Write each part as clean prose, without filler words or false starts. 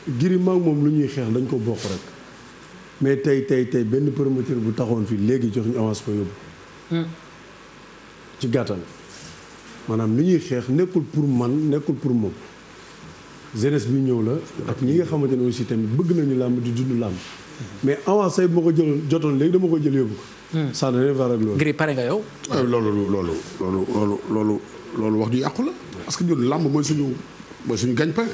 Gris maag moom lu ñuy xeex dañ ko bokk rek mais tey benn promoteur bu taxoon fii léegi jox ñu avance ko yóbbu. ci gàttal maanaam lu ñuy xeex nekkul pour man nekkul pour moom jeunesse bi ñëw la ak ñi nga xamante ne aussi tamit bëgg nañu làmb di dund làmb mais avance say bu ma ko jotoon léegi dama ko jël yóbbu ko. ça ne va rek loolu. Gris pare nga yow. loolu wax ju yàqu la parce que ñun làmb mooy suñu gagne-pain.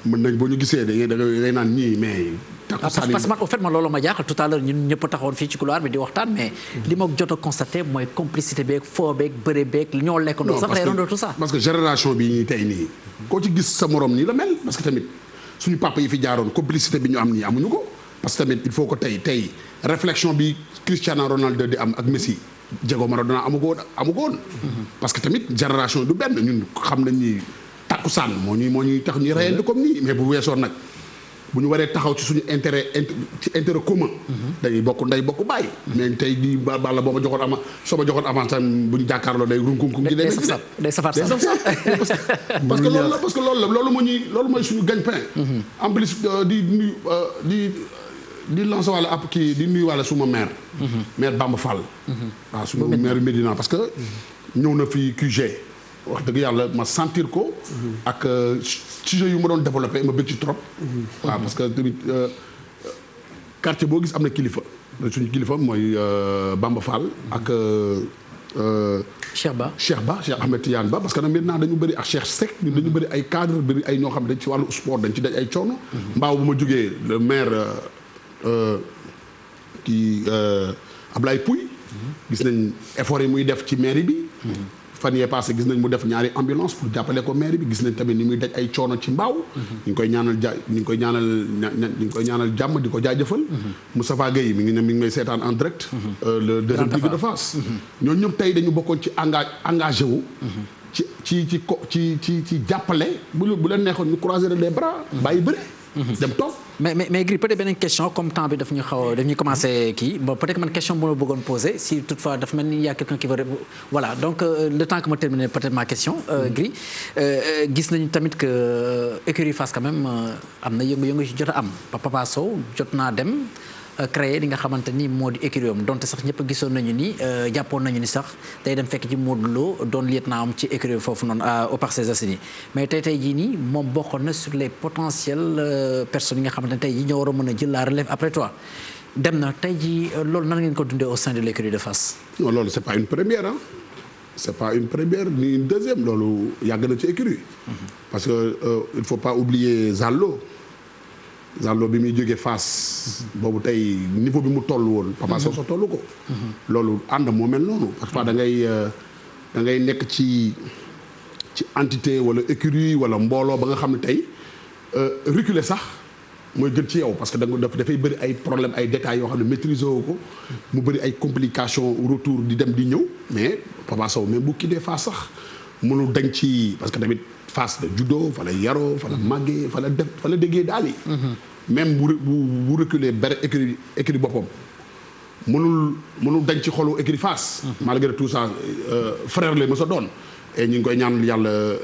mën nañ boo ñu gisee da ngay naan ñii mais. parce que man au fait man loolu ma jaaxal tout à l'heure ñun ñëpp taxawoon fii ci couloir bi di waxtaan mais li ma jot a constaté mooy complicité beeg foo beeg bëre beeg ñoo lekkandoo sax reerandoo tout ça. parce que génération bi ñuy tey nii koo ci gis sa morom nii la mel parce que tamit suñu papa yi fi jaaroon complicité bi ñu am nii amuñu ko parce que tamit il faut que tey réflexion bi Cristiano Ronaldo di am ak Messi Diego Maradona amu ko woon parce que tamit génération du benn ñun xam nañ ni takkusaan moo ñuy tax ñuy reyandi comme nii mais bu weesoon nag bu ñu waree taxaw ci suñu intérêt commun. day bokk nday bokk bàyyi. mais tey di bala boo ma joxoon avance tam bu ñu jàkkaarloo day runkum gi. day safaat parce que loolu mooy suñu gagne-pain. en plus di lancer wàlla ab kii di nuyu wàlla suma maire. maire Bamba Fall. waaw suñu maire Médina parce que ñëw na fi QG. wax dëgg yàlla ma sentir ko. ak sujet yu ma doon développé ma bëgg ci trop. waaw parce que tamit quartier boo gis am na kilifa. suñu kilifa mooy Bamba Fall ak. Cheikh Ahmed Tidiane Ba parce que nag maintenant dañu bëri ak Cheikh Seck ñun dañu bëri ay cadre bëri ay ñoo xam ne dañ ci wàllu sport dañ ci daj ay coono. mbaaw bu ma jógee le maire kii Ablaye Pouy. gis nañ effort yi muy def ci mairie bi. fan yee passé gis nañ mu def ñaari ambulance pour jàppale ko maire bi gis nañ tamit ni muy daj ay coono ci mbaaw ñu ngi koy ñaanal jàmm di ko jaajëfal Moustapha Gueye mi ngi may seetaan en direct le deuxième Tigre de Fass ñooñu ñëpp tey dañu bokkoon ci engagé wu ci jàppale bu leen neexoon ñu croiser les bras bàyyi bëre dem toog mais Gris peut-être beneen question comme temps bi daf ñu commencé kii bon peut-être man question bu ma bëggoon poser si toutefois dafa mel ni y a quelqu'un qui veut voilà donc le temps que ma termine peut-être ma question Gris gis nañu tamit que écurie Fass quand même am na yëngu-yëngu ci jot a am Papa Sow jot naa dem créé li nga xamante ni moo di écurie am donte sax ñëpp gisoon nañu ni jàppoon nañu ni sax day dem fekk ci Modou Lo doon lieutenant am ci écurie foofu noonu au Parcelles Assainies mais tey jii nii moom bokkoon na sur les potentielles personnes yi nga xamante ne tey jii ñoo war a mën a jël la relève après toi dem na tey jii loolu nan ngeen ko dundee au sein de l'écurie de Fass. non loolu c'est pas une première ah c'est pas une première ni une deuxième loolu yàgg na ci écurie parce que il faut pas oublier Zallo bi muy jógee Fass boobu tey niveau bi mu toll woon Papa Sow sa tollu ko loolu ànd moo mel noonu parfois da ngay nekk ci entité wala écurie wala mbooloo ba nga xam ne tey reculer sax mooy gën ci yow parce que dafay bëri ay problème ay détails yoo xam ne maîtriser woo ko mu bëri ay complications retour di dem di ñëw mais Papa Sow même bu quitté Fass sax mënul dañ ci parce que tamit Fass la juddoo fa la yaroo fa la màggee fa la déggee daal yi même bu reculer bere écurie boppam mënul dañ ci xolu écurie Fass malgré tout ça frère la ma sa doon et ñu ngi koy ñaan yàlla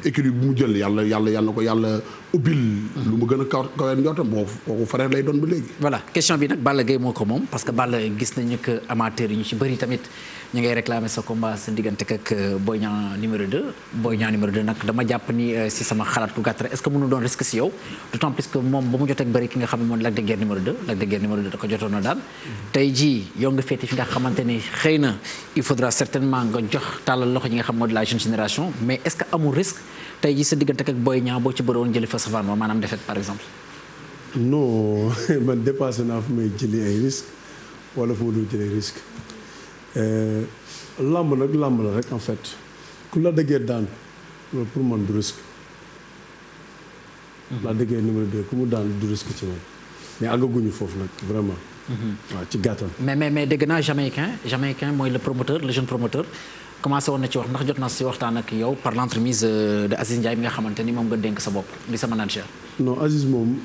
écurie bu mu jël yàlla na ko yàlla ubbil lu mu gën a kaween njortam boobu frère lay doon ba léegi voilà question bi nag Balla Gaye moo ko moom parce que Balla gis nañu que amateurs yi ñu ci bëri tamit ñu ngay réclamer sa combat sa diggante ak Boy Niang numéro 2 nag dama jàpp ni si sama xalaat ku gàtt rek est-ce que mënu doon risque si yow d'autant plus que moom ba mu jotee ak bëri ki nga xam ne moom Lac de Guiers numéro 2 da ko jotoon na daal tey jii yow nga féete fi nga xamante ni xëy na il faudra certainement nga jox tàllal loxo ñi nga xam moo di la jeune génération mais est-ce que amul risque tey jii sa diggante ak Boy Niang boo ci bëri woon jëli fa savane ma maanaam défaite par exemple non man dépassé naa fu may jëli ay risque wala fu ma dul jëlee risque làmb la rek en fait ku la dëggee daan loolu pour man du risque la dëggee numéro 2 ku mu daan du risque ci man mais àggaguñu foofu nag vraiment waaw ci gàttal mais dégg naa jamaïcain mooy le jeune promoteur commencé woon na ci wax ndax jot naa si waxtaan ak yow par l'entremise de Aziz Ndiaye mi nga xamante ni moom nga dénk sa bopp di sa manager non Aziz moom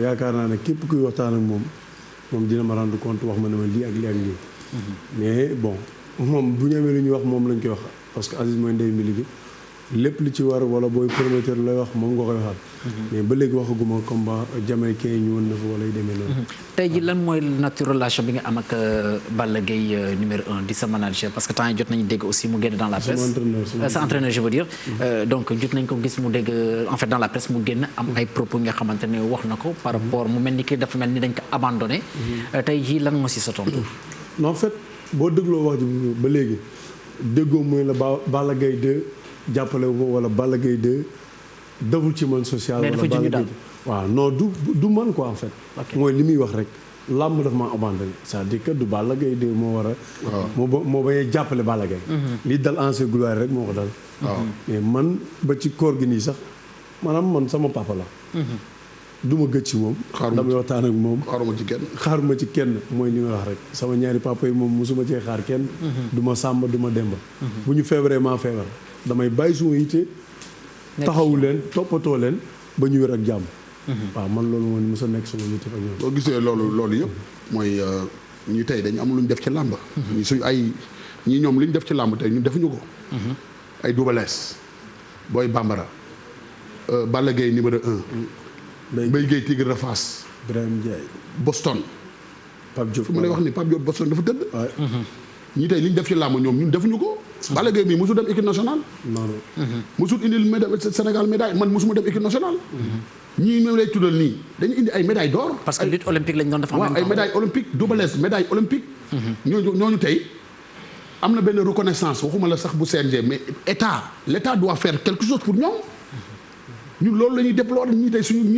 yaakaar naa ne képp kuy waxtaan ak moom dina ma rendre compte wax ma ne ma lii ak lii mais bon moom bu ñu amee lu ñuy wax moom lañ koy wax parce que Aziz mooy ndey mbili bi lépp li ci war wala booy promoteur lay wax moom nga koy waxal. mais ba léegi waxaguma combat jamaïcain yi ñu woon na fa wala yu demee noonu. tey ji lan mooy nature relation bi nga am ak Balla Gaye numéro 1 di sa manager parce que temps yi jot nañu dégg aussi mu génn dans la presse. sa entraîneur je veux dire. donc jot nañ ko gis mu dégg en fait dans la presse mu génn am ay propos nga xamante ne wax na ko par rapport mu mel ni ki dafa mel ni dañ ko abandonné. tey ji lan moo si sa tontu. non en fait boo dégloo wax ji ba léegi déggoo muy la Balla Gaye 2 jàppale ko wala Balla Gaye 2 deful ci man social. mais dafa wala daal waaw non du man quoi en fait. mooy li muy wax rek làmb daf ma abandonné c'est-à-dire que du Balla Gaye 2 moo war a. moo bañee jàppale Balla Gaye. li dal ancien gloire rek moo ko dal. mais man ba ci koor gi nii sax maanaam man sama papa la. du ma gëj ci moom. damay waxtaan ak moom. xaaruma ci kenn mooy li nga wax rek sama ñaari papa yi moom mosuma cee xaar kenn. du ma sàmba du ma demba. bu ñu feebaree maa feebar damay bàyyi suma yitte. taxawu leen toppatoo leen ba ñu wér ak jàmm. waaw man loolu moo mos a nekk sama yitte ak ñoom. boo gisee loolu yëpp mooy ñu tey dañu am lu ñu def ci làmb. ñi ñoom li ñu def ci làmb tey ñun defuñu ko. ay Double Less Boy Bambara Balla Gaye numéro 1. Mbaye Guèye Tigre de Fass. Ibrahima Ndiaye. Boston. Pape Diop fu ma lay wax ni Pape Diop Boston dafa tëdd. ñii tey li ñu def ci làmb ñoom ñun defuñu ko. Balla Gaye mii mosul dem équipe nationale. non. mosul indil médaille Sénégal médaille man mosuma dem équipe nationale. ñii même lay tuddal nii dañu indi ay médaille d'or. parce que lutte olympique lañ doon def en même temps. waaw ay médaille olympique Double Less médaille olympique. ñooñu tey am na benn reconnaissance waxuma la sax bu CNG mais l'État doit faire quelque chose pour ñoom. ñun loolu la ñuy déplorer ñii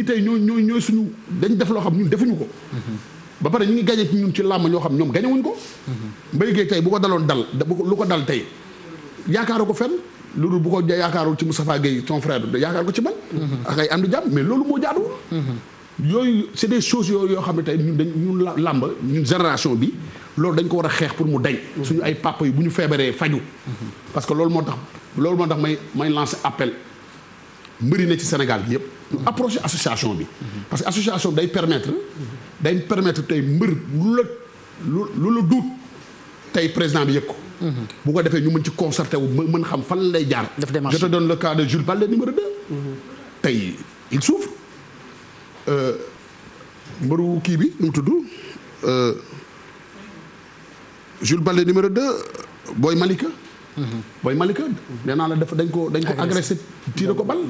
tey ñooy suñu dañ def loo xam ñun defuñu ko. ba pare ñu ngi gagné ci ñun ci làmb ñoo xam ñoom gagné wuñ ko. Mbaye Guèye tey bu ko daloon lu ko dal tey yaakaaru ko fenn lu dul bu ko yaakaarul ci Moustapha Guèye son frère yaakaar ko ci man. ak ay am di jàmm mais loolu moo jaaduwul. yooyu c'est des choses yoo xam ne tey ñun làmb ñun génération bi loolu dañ ko war a xeex pour mu dañ. suñu ay papa yi bu ñu feebaree faju parce que loolu moo tax may lancer appel. mbëri ne ci Sénégal bi yëpp ñu approché association bi parce que association bi day permettre tey mbër lu la duut tey président bi yëg ko bu ko defee ñu mën ci concerté wu mën xam fan lay jaar. je te donne le cas de Jules Baldé numéro 2 tey il souffre mbëru kii bi nu mu tudd Jules Baldé numéro 2 Boy Malika nee naa la dañ ko agressé tiré ko bal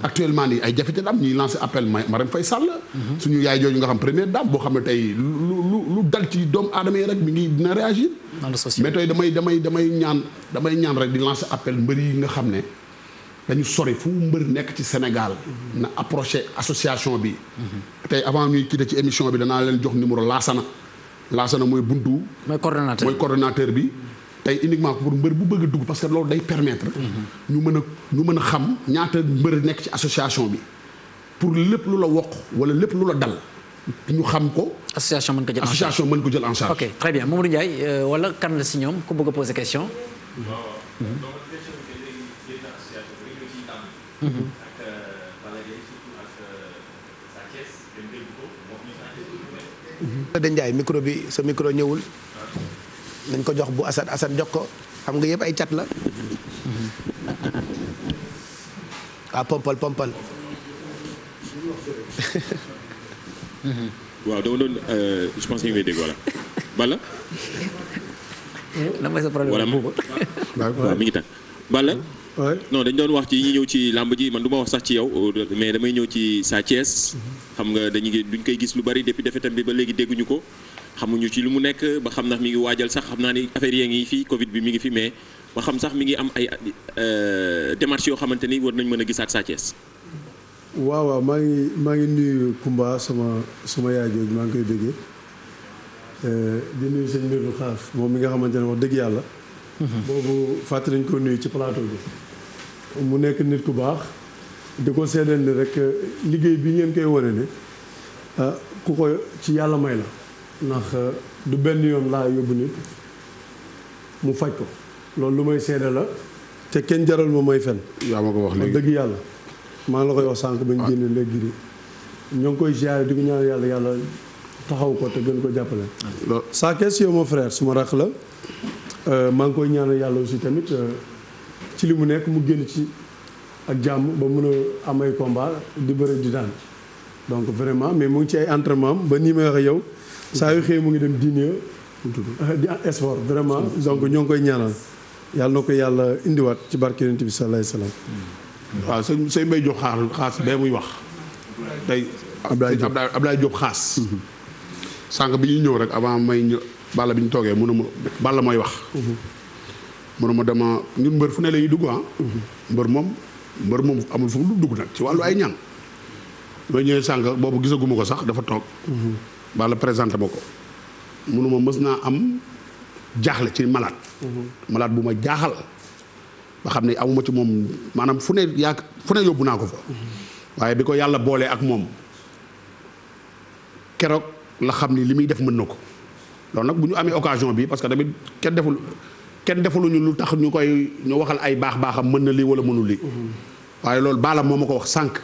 actuellement nii ay jafe-jafe am ñuy lancé appel Marème Faye Sall suñu yaay jooju nga xam première dame boo xam ne tey lu dal ci doomu aadama yi rek mi ngi dina réagir mais tey damay ñaan rek di lancé appel mbër yi nga xam ne dañu sori fu mbër nekk ci Sénégal na approché association bi tey avant ñuy quitté ci émission bi danaa leen jox numéro Laasana mooy buntu mooy coordonnateur bi tey uniquement pour mbër bu bëgg a dugg parce que loolu day permettre ñu mën a xam ñaata mbër nekk ci association bi pour lépp lu la wokk wala lépp lu la dal ñu xam ko. association mën ko jël en charge. ok très bien Mamadou Ndiaye wala kan la si ñoom ku bëgg a poser question. da Ndiaye micro bi sa micro ñëwul. dañ ko jox bu Assane jox ko xam nga yëpp ay cat la. pompal. waaw dama doon je pense que ñu ngi may dégg voilà. Balla. lan mooy sa problème boobu. waaw mi ngi tànn Balla. non dañ doon wax ci ñi ñëw ci làmb ji man du ma wax sax ci yow mais damay ñëw ci Sa Thiès. xam nga duñ koy gis lu bari depuis defetam bi ba léegi dégguñu ko. xamuñu ci lu mu nekk ba xam ndax mi ngi waajal sax xam naa ni affaire yi ngi fii Covid bi mi ngi fi mais ba xam sax mi ngi am ay démarches yoo xamante ni war nañ mën a gisaat Sa Thiès. waaw maa ngi nuyu Kumba sama yaay jooju maa ngi koy déggee di nuyu sëñ Mbirou Xaaf moom mi nga xamante ne wax dëgg yàlla. boobu fàttali nañ ko nuyu ci plateau bi. mu nekk nit ku baax di ko seedeel ni rek liggéey bi ngeen koy wane ne ku ko ci yàlla may la. ndax du benn yoon laa yóbbu nit mu faj ko loolu lu may seede la te kenn jaral ma may fen yaa ma ko wax léegi dëgg yàlla maa ngi la koy wax sànq bañ génne léegi di ñoo ngi koy ziare di ko ñaan yàlla taxaw ko te gën ko jàppale. Sa Thiès yow mon frère suma rakk la maa ngi koy ñaanal yàlla aussi tamit ci li mu nekk mu génn ci ak jàmm ba mun a am ay combat di bëre di daan donc vraiment mais mu ngi ci ay entraînement ba nii may wax yow saa yu xëy mu ngi dem dîner di sport vraiment donc ñoo ngi koy ñaanal yàlla na ko yàlla indiwaat ci barke Yonent bi sallallahu alayhi wasallam. waaw sëñ Mbaye Diop xaas bee muy wax tey Abdoulaye Diop xaas sànq bi ñuy ñëw rek avant may ñëw Balla bi ñu toogee mënuma Balla mooy wax mënuma dama ñun mbër fu ne la ñuy dugg mbër moom amul fu mu dugg nag ci wàllu ay ñaan ba ñëwee sànq boobu gisaguma ko sax dafa toog Balla présenté ma ko mënuma mës naa am jaaxle ci malade bu ma jaaxal ba xam ne amuma ci moom maanaam fu ne yóbbu naa ko fa waaye bi ko yàlla boolee ak moom keroog la xam ni li muy def mën na ko loolu nag bu ñu amee occasion bi parce que tamit kenn defaluñu lu tax ñu waxal ay baax-baaxam mën na lii wala mënul lii waaye loolu Balla moo ma ko wax sànq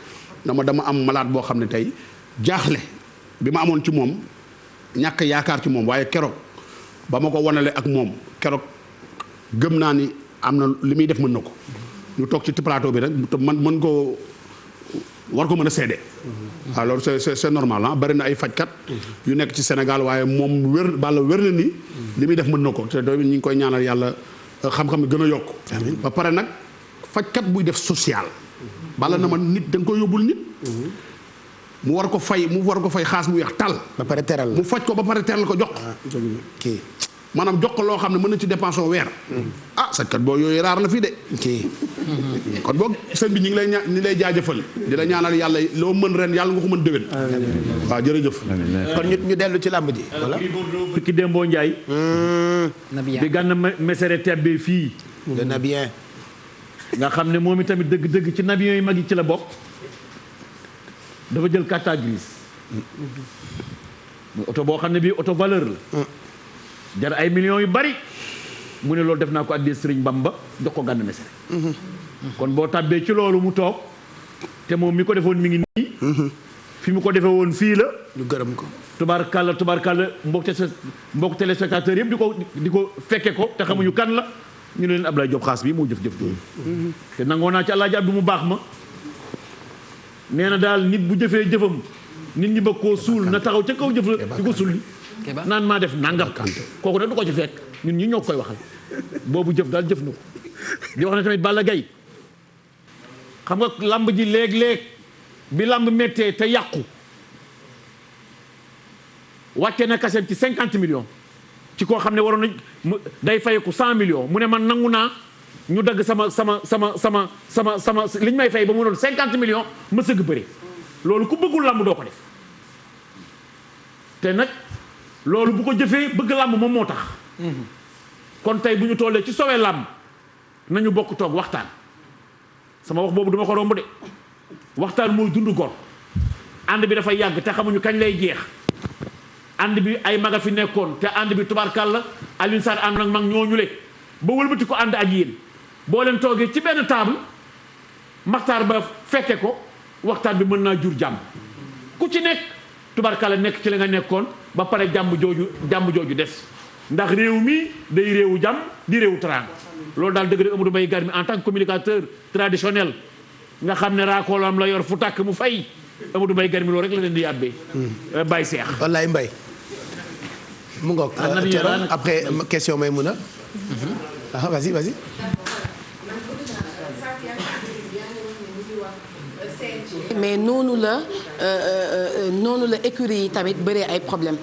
dama am malade boo xam ne tey jaaxle bi ma amoon ci moom ñàkk yaakaar ci moom waaye keroog ba ma ko wanale ak moom keroog gëm naa ni am na li muy def mën na ko ñu toog ci plateau bi rek te mën ko war ko mën a seede alors c'est normal bari na ay fajkat yu nekk ci Sénégal waaye moom Balla wér na ni li muy def mën na ko te doy ñu ngi koy ñaanal yàlla xam-xam gën a yokk ba pare nag fajkat buy def social Balla na ma nit da nga koy yóbbul nit mu war ko fay xaas mu weex tàll ba pare teral mu faj ko ba pare teral ko jox kii maanaam jox ko loo xam ne mën na ci dépense weer sajkat boo yooyu raar na fii de kon boog sëñ bi ñu ngi lay jaajëfal di la ñaanal yàlla loo mën ren yàlla nga ko mën déwén waaw jërëjëf kon ñu dellu ci làmb ji voilà ki Dembo Ndiaye bi gànn mesere tebbe fii de Nabien nga xam ne moom itamit dëgg-dëgg ci Nabien yu mag yi ci la bokk dafa jël carte grise muy oto boo xam ne bii oto valeur la jar ay millions yu bari mu ne loolu def naa ko addee Sëriñ Bamba jox ko Gana Messere kon boo tàbbee ci loolu mu toog te moom mi ko defoon mi ngi nii fi mu ko defee woon fii la ñu gërëm ko tubaarkàlla mbokk téléspectateur yëpp di ko fekke ko te xamuñu kan la ñu ne leen Ablaye Diop xaas bi moo jëf-jëf jooju te nangoo naa ci Alaaji Abdu mu baax ma nee na daal nit bu jëfee jëfam nit ñi bëgg koo suul na taxaw ca kaw jëf la di ko sulli naan maa def nangam kooku nag du ko ci fekk ñun ñi ñoo koy waxal boobu jëf daal jëf na ko di wax ne tamit Balla Gaye xam nga lamb ji léeg-léeg bi lamb méttee te yàqu wàcce na kaset ci 50 millions ci koo xam ne waroon na day fayeku 100 millions mu ne man nangu naa ñu dagg sama li ñu may fay ba mu doon 50 millions ma sëgg bëri loolu ku bëggul lamb doo ko def te nag loolu bu ko jëfee bëgg làmb moom moo tax kon tey bu ñu tollee ci sowee làmb nañu bokk toog waxtaan sama wax boobu duma ko romb de waxtaan mooy dund gor ànd bi dafay yàgg te xamuñu kañ lay jeex ànd bi ay maga fi nekkoon te ànd bi tubaarkàlla Alioune Sarr ànd nag mag ñooñu le ba wëlbati ko ànd ak yéen boo leen toogee ci benn table maxtaar ba fekke ko waxtaan bi mën naa jur jàmm ku ci nekk tubaarkàlla nekk ci la nga nekkoon ba pare jàmm jooju des ndax réew mi day réewu jàmm di réewu teraanga loolu daal dëgg-dëgg Amadou Mbaye Garmi en tant que communicateur traditionnel nga xam ne raakoolam la yor fu tàkk mu fay Amadou Mbaye Garmi loolu rek la leen di yàbbee Baye Cheikh wallaay Mbaye mu ngoog après question may mun a vas-y mais noonu la écurie yi tamit bëree ay problème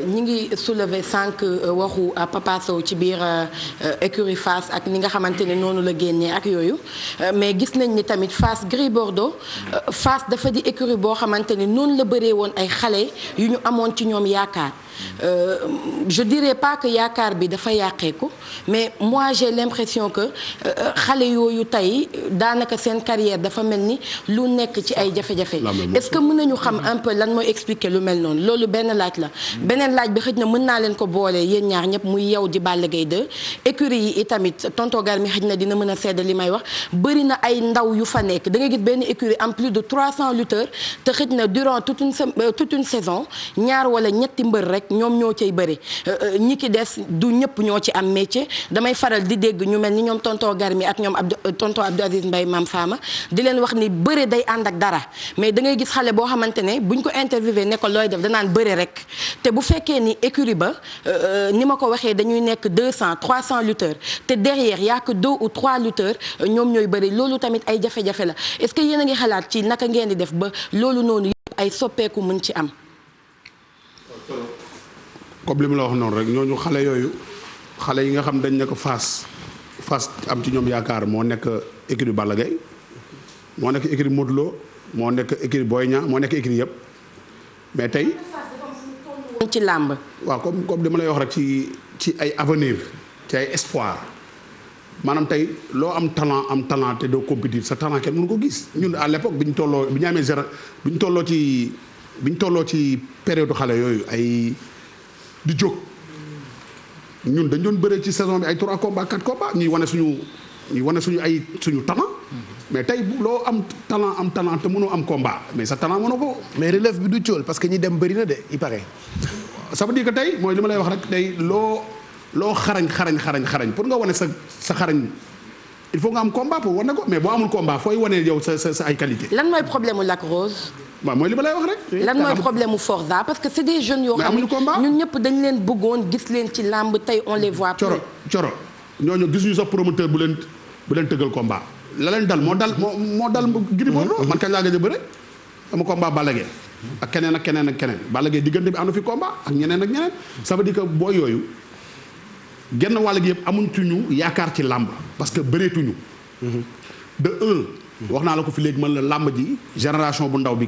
ñi ngi soulever sànq waxu Papa Sow ci biir écurie Fass ak ni nga xamante ne noonu la génnee ak yooyu mais gis nañ ni tamit Fass Gris Bordeaux Fass dafa di écurie boo xamante ni noonu la bëree woon ay xale yu ñu amoon ci ñoom yaakaar je dirais pas que yaakaar bi dafa yàqeeku mais moi j'ai l'impression que xale yooyu tey daanaka seen carrière dafa mel ni lu nekk ci ay jafe-jafe est-ce que mën nañu xam un peu lan mooy expliquer lu mel noonu loolu benn laaj la beneen laaj bi xëj na mën naa leen ko boole yéen ñaar ñëpp muy yow di Balla Gaye 2 écurie yi itamit tonton Garmi xëj na dina mën a sedd li may wax bëri na ay ndaw yu fa nekk da nga gis benn écurie am plus de 300 lutteurs te xëj na durant toute une saison ñaar wala ñetti mbër rek ñoom ñoo cay bëri ñi ki des du ñëpp ñoo ci am métier damay faral di dégg ñu mel ni ñoom tonton Garmi ak ñoom tonton Abdou Aziz Mbaye Mam Fama di leen wax ni bëre day ànd ak dara mais da ngay gis xale boo xamante ne buñ ko interviewé ne ko looy def danaan bëre rek te bu fekkee ni écurie ba ni ma ko waxee dañuy nekk 200 300 lutteurs te derrière y a que 2 ou 3 lutteurs ñoom ñooy bëri loolu tamit ay jafe-jafe la est-ce que yéen a ngi xalaat ci naka ngeen di def ba loolu noonu yëpp ay soppeeku mën ci am. comme li ma la wax noonu rek ñooñu xale yi nga xam dañ nekk Fass am ci ñoom yaakaar moo nekk écurie Balla Gaye moo nekk écurie Modou Lo moo nekk écurie Boy Niang moo nekk écurie yëpp mais tey. ci làmb. waaw comme li ma lay wax rek ci ay avenir ci ay espoir maanaam tey loo am talent te doo compétir sa talent kenn mënu ko gis ñun à l'époque bi ñu tolloo ci période xale yooyu ay di jóg ñun dañ doon bëree ci saison bi ay 3 combats 4 combats ñuy wane suñu talent mais tey loo am talent te mënoo am combat mais sa talent mënoo ko. mais relève bi du cool parce que ñi dem bëri na de il paraît. ça veut dire que tey mooy li ma lay wax rek tey loo xarañ pour nga wane sa xarañ il faut nga am combat pour wane ko mais boo amul combat fooy wane yow sa ay qualité. lan mooy problème mu Lac Rose. waaw mooy li ma lay wax rek. lan mooy problème mu Forza parce que c'est des jeunes yoo xam ne ñun ñëpp dañ leen bëggoon gis leen ci làmb tey on les voit. coro ñooñu gisuñu sax promoteur bu leen tëggal combat la leen dal moo dal Gris Bordeaux man kañ laa gëj a bëre sama combat Balla Gaye ak keneen Balla Gaye diggante bi am na fi combat ak ñeneen ça veut dire que boo yooyu genn wàll gi yëpp amuñ ci ñu yaakaar ci làmb parce que bëreetuñu de wax naa la ko fi léegi man la làmb ji génération bu ndaw bi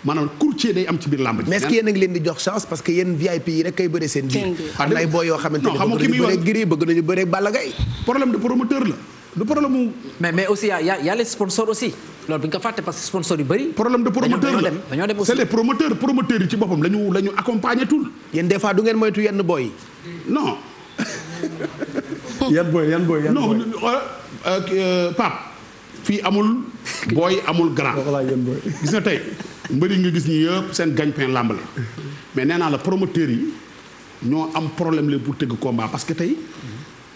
maanaam courtier day am ci biir làmb ji. mais est-ce que yéen a ngi leen di jox chance parce que yéen VIP yi rek kay bëre seen biir. am na ay boo yoo xamante ne bëgg nañu bëre Gris bëgg nañu bëre Balla Gaye. problème de promoteur la du problème mu. mais aussi y a les sponsors aussi loolu bu ñu ko fàtte parce que sponsors yu bëri. problème de promoteur la dañoo dem aussi c'est les promoteurs yi ci boppam lañu accompagner tout. yéen des fois du ngeen moytu yenn booy yi. non. yan booy non Pape fii amul booy amul grand. gis nga tey mbëri nga gis ñi yëpp seen gagne-pain làmb la mais nee naa la promoteurs yi ñoo am problème la pour tëgg combat parce que tey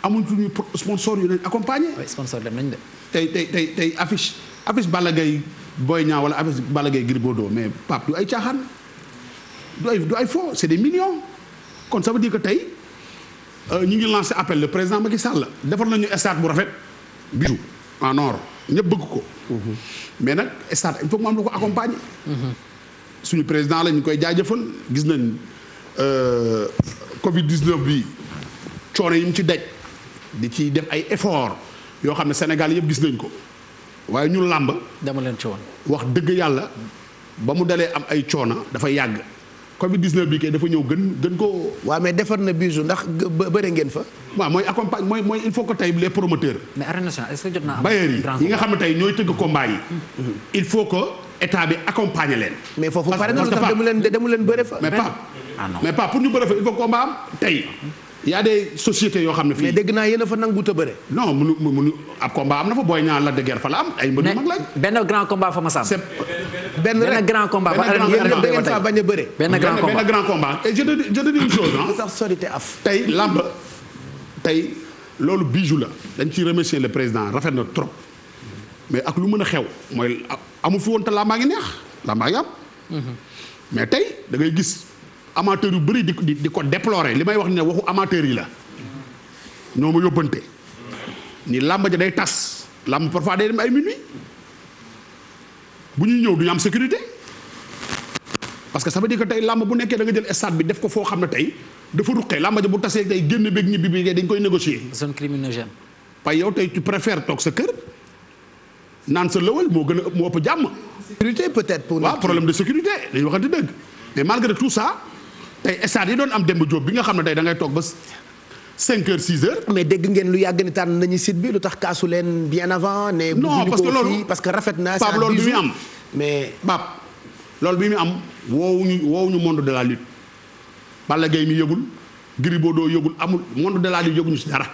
amuñ suñu sponsor yu leen accompagner. oui sponsor dem nañ de. tey affiche Balla Gaye Boy Niang wala affiche Balla Gaye Gris Bordeaux mais Pape du ay caaxaan du ay faux c'est des millions kon ça veut dire que tey ñu ngi lancé appel le président Macky Sall defar nañu stade bu rafet bijou en or ñëpp bëgg ko. mais nag stade il faut mu am lu ko accompagner. suñu président la ñu koy jaajëfal gis nañ Covid 19 bi coono yi mu ci daj di ci def ay effort yoo xam ne Sénégal yëpp gis nañ ko waaye ñun làmb. dama leen ci woon. wax dëgg yàlla ba mu dalee am ay coono dafa yàgg Covid 19 bi kay dafa ñëw gën koo. waaw mais defar na bisu ndax bëre ngeen fa. waaw mooy accompagne mooy il faut que tey les promoteurs. mais arène nationale est-ce que jot naa am. bailleurs yi nga xam ne tey ñooy tëgg combat yi. il faut que état bi accompagner leen. mais foofu pare na lu tax demu leen bëre fa. mais pas pour ñu bëre fa il faut que combat am tey. y a des sociétés yoo xam ne fii. mais dégg naa yéen a fa nanguut a bëre. non munu ab combat am na fa Boy Niang la de guerre fa la am ay mbër yu mag lañ. benn grand combat fa ma sàmm. benn grand combat ba yéen da ngeen faa bañ a bëre. benn grand combat et je te dis une chose sax sorite af. tey lamb tey loolu bijou la dañ ciy remercier le président rafet na trop mais ak lu mën a xew mooy amu fi woon te lambaa ngi neex lambaa ngi am. mais tey da ngay gis. amateur yu bëri di ko déplorer li may wax ne waxu amateur yi la ñoo ma yóbbante ni làmb ja day tas làmb parfois day dem ay minuit bu ñuy ñëw du ñu am sécurité parce que ça veut dire que tey làmb bu nekkee da nga jël stade bi def ko foo xam ne tey dafa ruqee làmb ja bu tasee tey génn beeg ñibbi bi dañ koy négocier. zone criminogène. waaye yow tey tu préfères toog sa kër naan sa lëwal moo gën a moo ëpp jàmm. sécurité peut-être pour. waaw problème de sécurité dañu waxante dëgg mais malgré tout ça. tey stade yi doon am Demba Diop bi nga xam ne tey da ngay toog ba 5 heures 6 heures. mais dégg ngeen lu yàgg ni tànn nañu site bi lu tax kaasu leen bien avant. ne non parce que loolu parce que rafet na. Pape loolu bi muy am. mais Pape loolu bi muy am woowuñu monde de la lutte Balla Gaye mi yëgul Gris Bordeaux yëgul amul monde de la lutte yëguñu ci dara.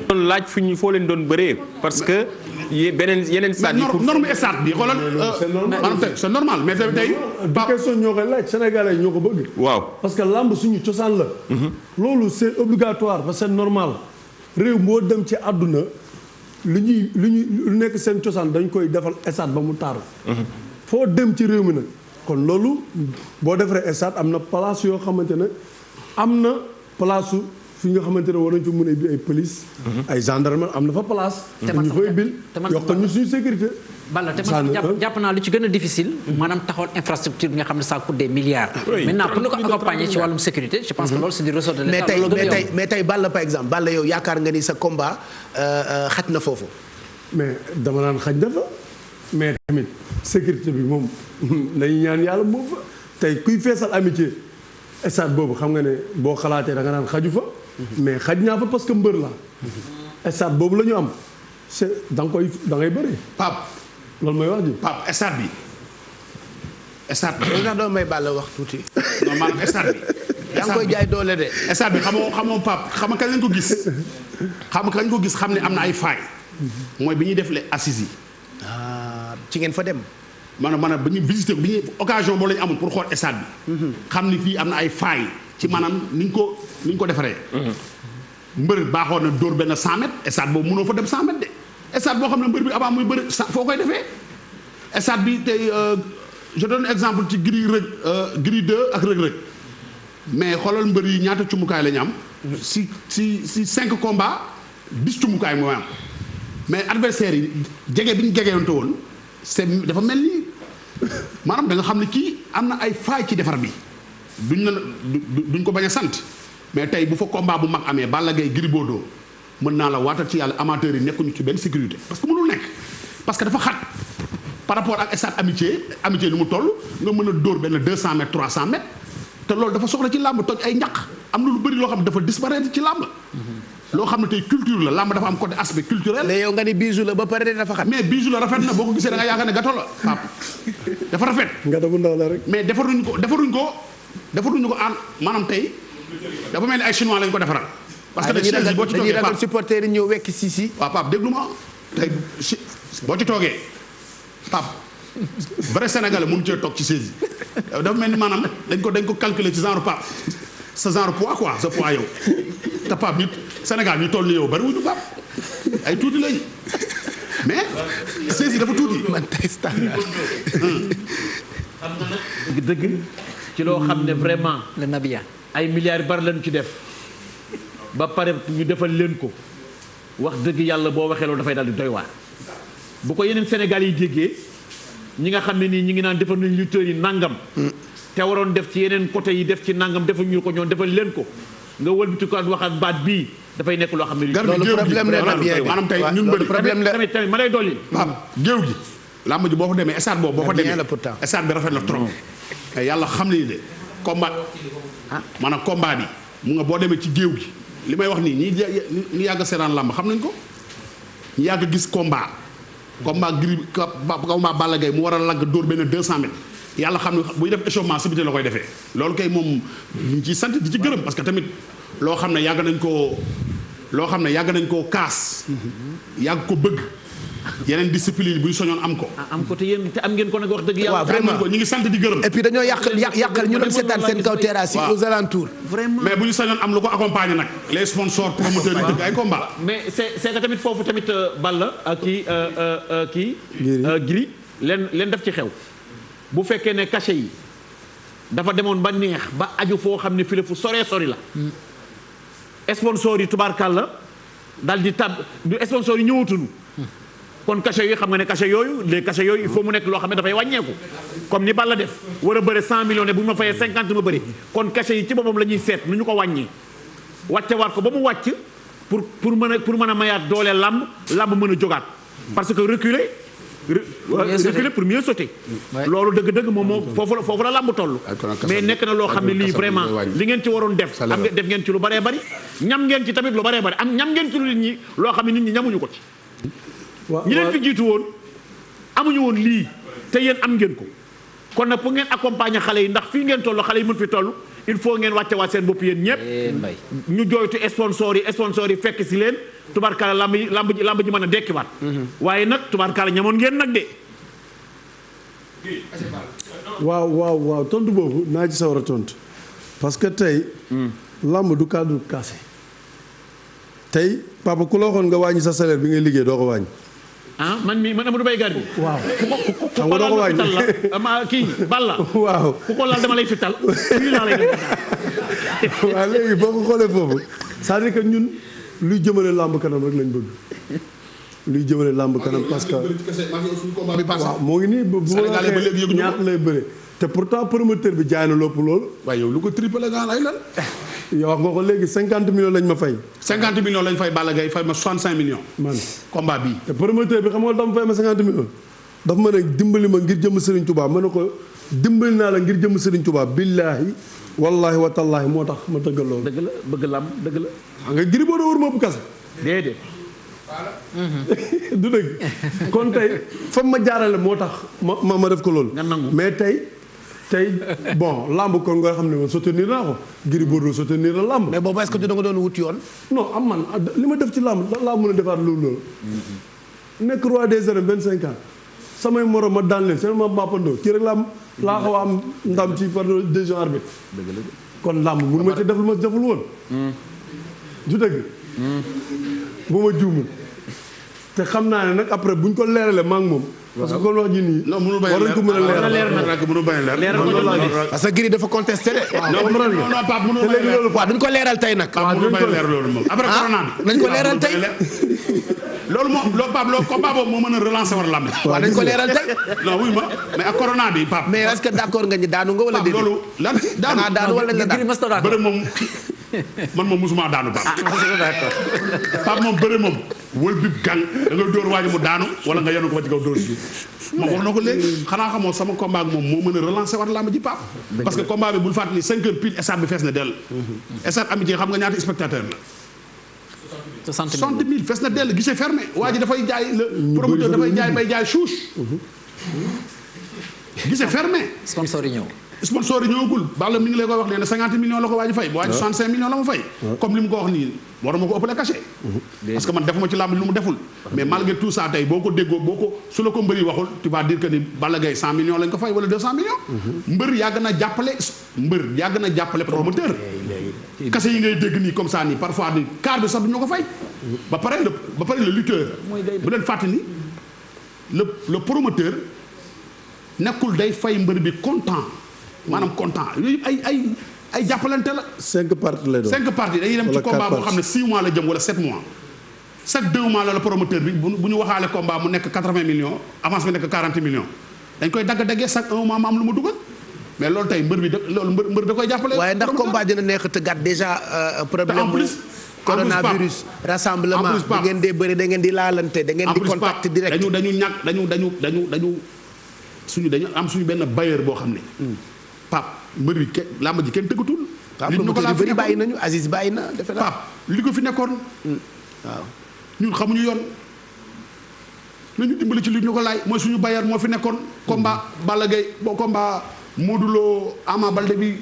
doon laaj fu ñu foo leen doon bëree parce que yeneen stade yi. norme stade bi xoolal. c'est normal mais tey. du question ñoo koy laaj Sénégalais ñoo ko bëgg. waaw parce que lamb suñu cosaan la. loolu c'est obligatoire parce que c'est normal réew moo dem ci àdduna lu nekk seen cosaan dañ koy defal stade ba mu taaru. foo dem ci réew mi nag kon loolu boo defaree stade am na place yoo xamante ne am na place fi nga xamante ne war nañ fi mën a ubbi ay police. ay gendarme am na fa place. te ñu fay bil yokkal ñu suñu sécurité. Balla te man jàpp naa lu ci gën a difficile. maanaam taxawal infrastructure bi nga xam ne ça coûte des milliards. maintenant pour nga ko accompagner ci wàllum sécurité je pense que loolu c'est du ressort de l'État. mais tey Balla par exemple Balla yow yaakaar nga ni sa combat xaj na foofu. mais dama naan xaj na fa mais tamit sécurité bi moom nañu ñaan yàlla moom fa tey kuy feesal amitié stade boobu xam nga ne boo xalaatee da nga naan xaju fa. mais xaj naa fa parce que mbër la. stade boobu la ñu am c'est da ngay bëri. Pape loolu mooy wax ji. Pape stade bi. stade bi. ndax doo may Balla wax tuuti. non maanaam stade bi. yaa ngi koy jaay doole de. stade bi xamoo Pape xam nga kañ lañ ko gis. xam ne am na ay failles. mooy bi ñuy def les assises yi. ci ngeen fa dem. maanaam ba ñu visité bi ñuy occasion boo lañu amul pour xool stade bi. xam ni fii am na ay failles ci maanaam ni ñu ko defaree. mbër baaxoon na dóor benn 100 mètres stade boobu mënoo fa dem 100 mètres de stade boo xam ne mbër bi avant muy bëri foo koy defee. stade bi tey je donne exemple ci Gris 2 ak Reug Reug mais xoolal mbër yi ñaata cumukaay la ñu am. si 5 combats 10 cumukaay mooy am mais adversaire yi jege bi ñu jegeyante woon dafa mel ni maanaam da nga xam ne kii am na ay faay ci defar bi duñ ko bañ a sant mais tey bu fa combat bu mag amee Balla Gaye Gris Bordeaux mën naa la waatal ci yàlla amateurs yi nekkuñu ci benn sécurité parce que mënul nekk parce que dafa xat par rapport ak stade amitié nu mu toll nga mën a dóor benn 200 mètres 300 mètres te loolu dafa soxla ci làmb toj ay ñaq am na lu bëri loo xam ne dafa disparaître ci làmb loo xam ne tey culture la làmb dafa am côté aspect culturel. mais yow nga ni bijou la ba pare dafa xat. mais bijou la rafet na boo ko gisee da nga yaakaar ne gâteau la Pape dafa rafet. nga bu ndaw la rek. mais defaruñ ko en maanaam tey dafa mel ni ay chinois lañ ko defaral. parce que dañuy boo ci toogee Pape supporter yi ñëw wekk si. waaw Pape déglu ma tey boo ci toogee Pape vrai Sénégalais mënu cee toog ci saisi dafa mel ni maanaam dañ ko calculer ci genre Pape sa genre poids quoi sa poids yow te Pape nit Sénégal ñu toll ni yow bari wuñu Pape ay tuuti lañu mais saisi dafa tuuti. man tey xam nga nag dëgg ci loo xam ne vraiment. le Nabia. ay milliards bari lañu ci def ba pare ñu defal leen ko wax dëgg yàlla boo waxee loolu dafay daal di doy waar bu ko yeneen Sénégal yi jéggee ñi nga xam ne nii ñi ngi naan defal nañu lutteurs yi nangam. te waroon def ci yeneen côté yi def ci nangam defuñu ko ñoom defal leen ko nga wëlbati ko ak wax ak baat bii dafay nekk loo xam ne. loolu problème la maanaam tey ñun bëri tamit ma lay dolli. géew gi. làmb ji boo fa demee stade boobu boo fa demee stade bi rafet na trop. yàlla xam ne de combat maanaam combat bi mu nga boo demee ci géew gi li may wax nii ñi yàgg seetaan làmb xam nañ ko ñu yàgg gis combat Gris combat Balla Gaye mu war a lagg dóor benn 200 mètres yàlla xam ne buy def échauffement si biti la koy defee loolu kay moom ñu ngi ciy sant di ci gërëm parce que tamit loo xam ne yàgg nañ koo kaas yàgg ko bëgg yeneen discipline bu ñu soñoon am ko. am ko te yéen te am ngeen ko nag wax dëgg yàlla. waaw vraiment ñu ngi sant di gërëm. et puis dañoo yàqal ñu doon seetaan seen kaw terrasse yi aux alentours. vraiment mais bu ñu sañoon am lu ko accompagner nag. les sponsors promoteurs yi dëgg ay combat. mais c'est que tamit foofu tamit Balla ak kii Gris leen def ci xew. bu fekkee ne cachet yi dafa demoon ba neex ba aju foo xam ne fii fu soree sori la. sponsors yi tubaarkàlla daal di du sponsors yi ñëwatuñu. kon cachet yooyu xam nga ne cachet yooyu les cachets yooyu il faut mu nekk loo xam ne dafay wàññeeku comme ni Balla def war a bëre 100 millions ne bu ñu ma fayee 50 ma bëri kon cachet yi ci boppam la ñuy seet nu ñu ko wàññi wàccewaat ko ba mu wàcc pour mën a mayaat doole làmb mën a jógaat parce que reculer pour mieux sauter loolu dëgg-dëgg moom foofu la làmb toll mais nekk na loo xam ne lii vraiment li ngeen ci waroon def def ngeen ci lu baree bari ñam ngeen ci tamit lu baree bari ñam ngeen ci lu nit ñi loo xam ne nit ñi ñamuñu ko ci ñi leen fi jiitu woon amuñu woon lii te yéen am ngeen ko kon nag pour ngeen accompagner xale yi ndax fii ngeen toll xale yi mën fi toll il faut ngeen wàcce waat seen bopp yéen ñëpp ñu jooytu sponsor yi fekk si leen tubaarkalla lamb ji mën a dekkiwaat waaye nag tubaarkalla ñamoon ngeen nag de waaw tontu boobu naa ci sawar a tontu parce que tey lamb du cadre cassé tey papa ku la waxoon nga wàññi sa salaire bi ngay liggéey doo ko wàññi man Amadou Mbaye Garmi waaw xam nga doo ko wàññi kii Balla waaw ku ko laal dama lay fital lii laa lay def waaw léegi boo ko xoolee foofu c'est-à-dire que ñun luy jëmale lamb kanam rek lañ bëgg luy jëmale lamb kanam parce que waaw moo ngi nii bu ma waxee ñaata lay bëre te pourtant promoteur bi jaay na lopp loolu waaye yow lu ko triplé nga ay lan yow wax nga ko léegi 50 millions lañ ma fay 50 millions lañ fay Balla Gaye fay ma 65 millions man combat bii te promoteur bi xam nga dama fay ma 50 millions daf ma ne dimbali ma ngir jëm Serigne Touba ma ne ko dimbali naa la ngir jëm Serigne Touba billaahi wallaahi wa tallaahi moo tax ma tëggal loolu dëgg la bëgg lam dëgg la xam nga Gris Bordeaux wër ma bu kase déedéet du dëgg kon tey fa ma jaarale moo tax ma def ko loolu mais tey bon lamb kon nga xam ne man soutenir naa ko Gris Bordeaux soutenir na lamb mais boobu est-ce que da nga doon wut yoon non am man li ma def ci lamb laa mën a defaat loolu nekk roi des arènes 25 ans samay morom ma daan leen seen ma mappandoo kii rek laa xaw a am ndam ci par décision arbitre kon lamb mënu ma ci def lu ma deful woon du dëgg bu ma juumul te xam naa ne nag après buñ ko leeralee maa ngi moom parce que kon wax ji nii. non mënul bañ a leer ko mën a leer mënul bañ a leer. parce que Gris dafa contesté de. non Pape mënul bañ a leer. waaw duñ ko leeral tey nag. Pape mënul bañ a leer loolu moom. après corona bi. nañ ko leeral tey. loolu moom loolu Pape loolu combat boobu moo mën a relancer war lamb. waaw dañ ko leeral tey. non wuy ma mais ak corona bi Pape. mais est-ce que d'accord nga ñu daanu nga wala déedéet. loolu lan daanu wala la daanu. bëre moom man moom musuma daanu Pape. Pape moom bëre moom. wël bib gang da nga dóor waaji mu daanu wala nga yenu ko ba ci kaw dóor si moom wax na ko léegi xanaa xamoo sama combat ak moom moo mën a relancer war lamb ji Pape parce que combat bi bul fàttali 5 heures pile stade bi fees na dell stade Amitié xam nga ñaata spectateur la 60 000 fees na dell guichet fermé waa ji dafay jaay le promoteur dafay jaay bay jaay chouche guichet fermé sponsor yi ñëw sponsor yi ñëwagul Balla mi ngi lay koy wax nee na 50 millions la ko waa ji fay bu waa ji 65 millions la ma fay comme li mu ko wax nii waruma ko ëppale cachet parce que man defuma ci làmb lu mu deful mais malgré tout ça tey boo ko déggoo boo ko su la ko mbëri waxul tu vas dire que ni Balla Gaye 100 millions lañ ko fay wala 200 millions mbër yàgg na jàppale promoteur cachet yi ngay dégg nii comme ça nii parfois ni quart bi sax du ñu ko fay ba pare le lutteur bu leen fàtte ni le promoteur nekkul day fay mbër bi content maanaam content yooyu ay jàppalante la. 5 parties lay doon 5 parties dañuy dem ci combat boo xam ne 6 mois la jëm wala 7 mois chaque 2 mois la promoteur bi bu ñu waxaale combat mu nekk 80 millions avance bi nekk 40 millions dañ koy dagg-daggee chaque 1 mois ma am lu ma dugal mais loolu tey mbër bi loolu mbër da koy jàppale. waaye ndax combat dina neex te gàtt déjà problème en plus coronavirus rassemblement da ngeen di bëri da ngeen di laalante da ngeen di contact direct dañu am suñu benn bailleur boo xam ne Pape mbër bi làmb ji kenn tëggatul. li ñu ko bëri bàyyi nañu Aziz bàyyi na defe naa. Pape li ko fi nekkoon. waaw ñun xamuñu yoon. nañu dimbali ci li ñu ko laaj mooy suñu bailleur moo fi nekkoon. combat Balla Gaye boo combat Modou Lo Ama Baldé bi.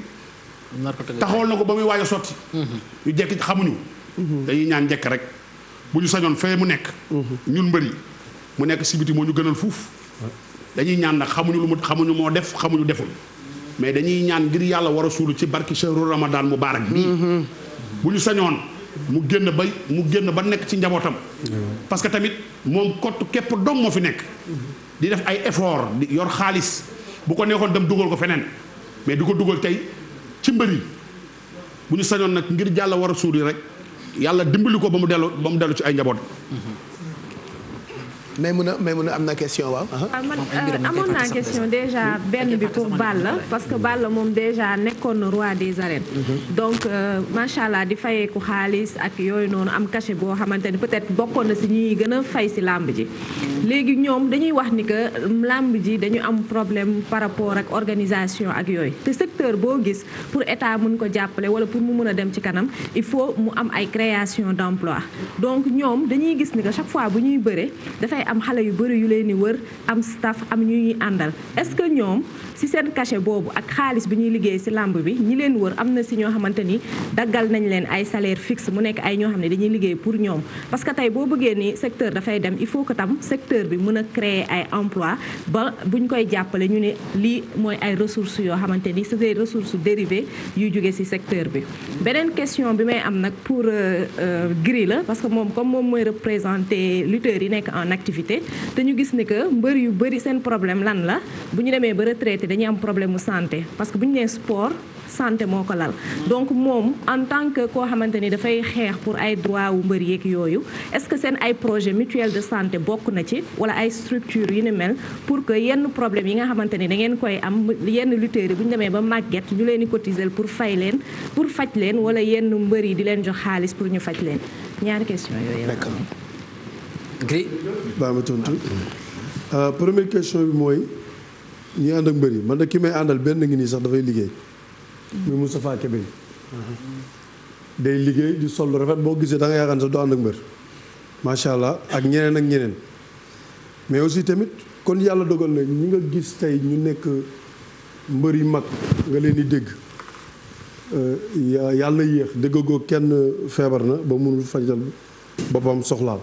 taxawal na ko ba muy waaj a sotti. ñu jekki xamuñu. dañuy ñaan njëkk rek bu ñu sañoon fee mu nekk. ñun mbëri mu nekk si biti moo ñu gënal fuuf. dañuy ñaan nag xamuñu moo def xamuñu deful. mais dañuy ñaan ngir yàlla war a suulu ci barki shahru ramadan mubarak bii bu ñu sañoon mu génn ba nekk ci njabootam parce que tamit moom kott képp dong moo fi nekk di def ay effort di yor xaalis bu ko neexoon dem dugal ko feneen mais du ko dugal tey ci mbëri bu ñu sañoon nag ngir jàlla war a suuli rek yàlla dimbali ko ba mu dellu ci ay njaboot mais mun a am na question waaw. man amoon naa question déjà benn bi pour Balla parce que Balla moom déjà nekkoon na roi des arènes. donc macha allah di fayeeku xaalis ak yooyu noonu am cachet boo xamante ni peut-être bokkoon na si ñuy gën a fay si làmb ji. léegi ñoom dañuy wax ni que làmb ji dañu am problème par rapport ak organisation ak yooyu te secteur boo gis pour état mun ko jàppale wala pour mu mun a dem ci kanam il faut mu am ay création d'emploi donc ñoom dañuy gis ni que chaque fois bu ñuy bëre dafay am xale yu bëri yu leen di wër am staff am ñu ñuy àndal est-ce que ñoom si seen cachet boobu ak xaalis bi ñuy liggéey si làmb bi ñi leen wër am na si ñoo xamante ni daggal nañ leen ay salaire fixe mu nekk ay ñoo xam ne dañuy liggéey pour ñoom parce que tey boo bëggee ni secteur dafay dem il faut que tam secteur bi mën a créer ay emploi ba buñ koy jàppale ñu ne lii mooy ay ressources yoo xamante ni c'est des ressources dérivées yuy jóge ci secteur bi. beneen question bi may am nag pour Gris la parce que moom comme moom mooy représenter lutteurs yi nekk en activité te ñu gis ni que mbër yu bëri seen problème lan la bu ñu demee ba retraité dañuy am problème mu santé parce que bu ñu nee sport santé moo ko lal donc moom en tant que koo xamante ni dafay xeex pour ay droit wu mbër yeeg yooyu est-ce que seen ay projet mutuel de santé bokk na ci wala ay structure yu ni mel pour que yenn problème yi nga xamante ni da ngeen koy am yenn lutteurs yi bu ñu demee ba màgget ñu leen di cotiser pour fay leen pour faj leen wala yenn mbër yi di leen jox xaalis pour ñu faj leen ñaari question yooyu la. Gris. baa ma tontu première question bi mooy ñi ànd ak mbër yi man de ki may àndal benn ngi nii sax dafay liggéey. muy Moustapha Kébé. day liggéey di sol rafet boo gisee da nga yaakaar ne sax du ànd ak mbër. macha allah ak ñeneen ak ñeneen mais aussi tamit kon yàlla dogal na ñi nga gis tey ñu nekk mbër yu mag nga leen di dégg yàlla na yéex déggagoo kenn feebar na ba mënul fajal boppam soxlaal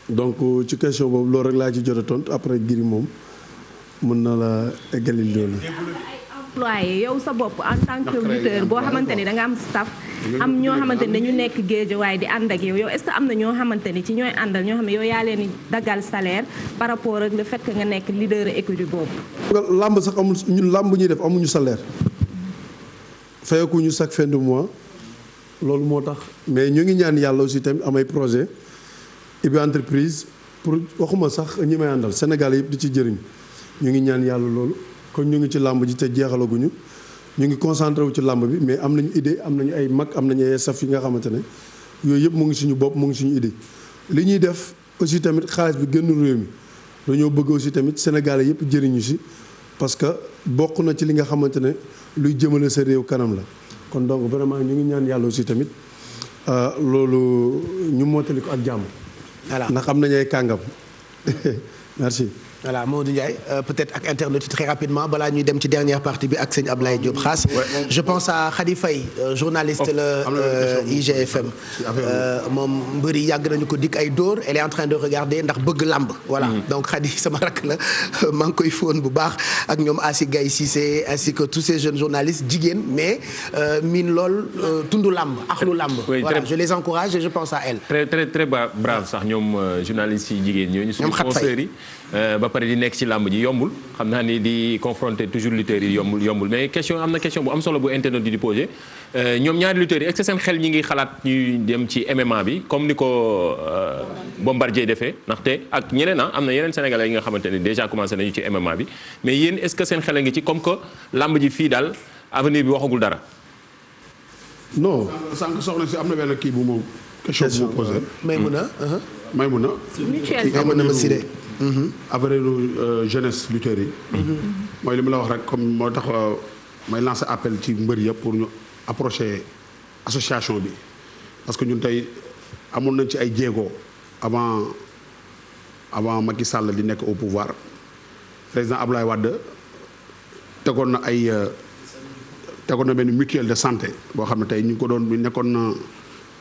donc ci question boobu loolu rek laa ci jot a tontu après Gris moom mën na la eggalil loolu. employé yow sa bopp en tant que lutteur boo xamante ni da nga am staff am ñoo xamante ni dañu nekk géej waaye di ànd ak yow est-ce que am na ñoo xamante ni ci ñooy àndal ñoo xam ne yow yaa leen di daggal salaire par rapport ak le fait que nga nekk leader écurie boobu. làmb sax amul ñun làmb ñuy def amuñu salaire fayeekuñu chaque fin de mois loolu moo tax mais ñu ngi ñaan yàlla aussi tamit amay projet ibi entreprise pour waxuma sax ñi may àndal Sénégal yëpp di ci jëriñ ñu ngi ñaan yàlla loolu. kon ñu ngi ci làmb ji te jeexalaguñu ñu ngi concentré wu ci làmb bi mais am nañu idée am nañu ay mag am nañu ay saf yi nga xamante ne yooyu yëpp mu ngi suñu bopp mu ngi suñu idée li ñuy def aussi tamit xaalis bi gën réew mi dañoo bëgg aussi tamit Sénégalais yëpp jëriñu si parce que bokk na ci li nga xamante ne luy jëmale sa réew kanam la kon donc vraiment ñu ngi ñaan yàlla aussi tamit loolu ñu mottali ko ak jàmm. voilà ndax am nañu ay kàngam merci. voilà Maodo Ndiaye peut-être ak internet très rapidement balaa ñuy dem ci dernière partie bi ak sëñ Ablaye Diop Xaas je pense à Khady Faye journaliste la IGFM moom mbëri yàgg nañu ko dikk ay dóor elle est en train de regarder ndax bëgg làmb voilà donc Khady sama rakk la maa ngi koy fóon bu baax ak ñoom Asi Gaye Cissé ainsi que tous ces jeunes journalistes jigéen mais miin lool tundu làmb axlu làmb voilà je les encourage et je pense à elle très brave sax ñoom journalistes yi jigéen ñooñu suñu sponsors yi ba pare di nekk ci làmb ji yombul xam naa ni di confronter toujours lutteurs yi yombul mais am na question bu am solo bu internet di posé ñoom ñaari lutteurs yi est-ce que seen xel ñi ngi xalaat ñuy dem ci MMA bi comme ni ko Bombardier defee ndaxte ak ñeneen am na yeneen sénégalais yi nga xamante ne déjà commencé nañu ci MMA bi mais yéen est-ce que seen xel a ngi ci comme que làmb ji fii daal avenir bi waxagul dara. non sànq soxna si am na benn kii bu ma question bu ma posé. Maymuna. mutuelle ma sidé. avenir jeunesse lutteurs yi. mooy li ma la wax rek comme moo tax may lancer appel ci mbër yëpp pour ñu approcher association bi parce que ñun tey amoon nañ ci ay jéego avant Macky Sall di nekk au pouvoir président Abdoulaye Wade tegoon na benn mutuelle de santé boo xam ne tey ñu ngi ko doon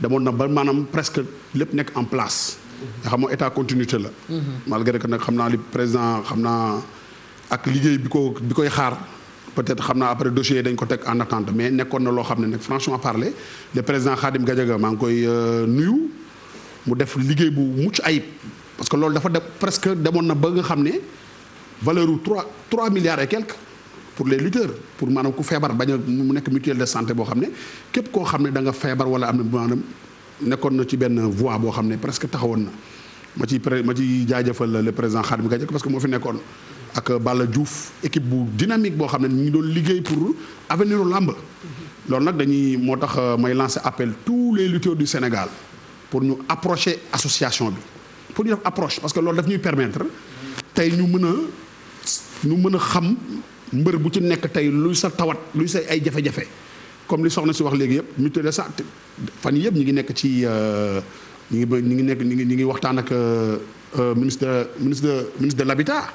demoon na ba maanaam presque lépp nekk en place. nga xam moo état continuité la. malgré que nag xam naa li président xam naa ak liggéey bi koy xaar peut-être xam naa après dossier dañ ko teg en attente mais nekkoon na loo xam ne nag franchement parler le président Khadim Gadiaga maa ngi koy nuyu mu def liggéey bu mucc ayib. parce que loolu dafa def presque demoon na ba nga xam ne valeur u 3 milliards et quelques pour les lutteurs pour maanaam ku feebar bañ a mu nekk mutuelle de santé boo xam ne képp koo xam ne da nga feebar wala am na maanaam. nekkoon na ci benn voie boo xam ne presque taxawoon na ma ci jaajëfal le président Khadim Gadiaga parce que moo fi nekkoon ak Balla Diouf équipe bu dynamique boo xam ne ñu ngi doon liggéey pour avenir u làmb loolu nag moo tax may lancer appel tous les lutteurs du Sénégal pour ñu approcher association bi pour ñu def approche parce que loolu daf ñuy permettre tey ñu mën a xam mbër bu ci nekk tey luy sa tawat luy sa ay jafe-jafe comme li soxna si wax léegi yëpp mutuelle de santé fan yii yëpp ñu ngi nekk ci ñu ngi waxtaan ak ministre de l'habitat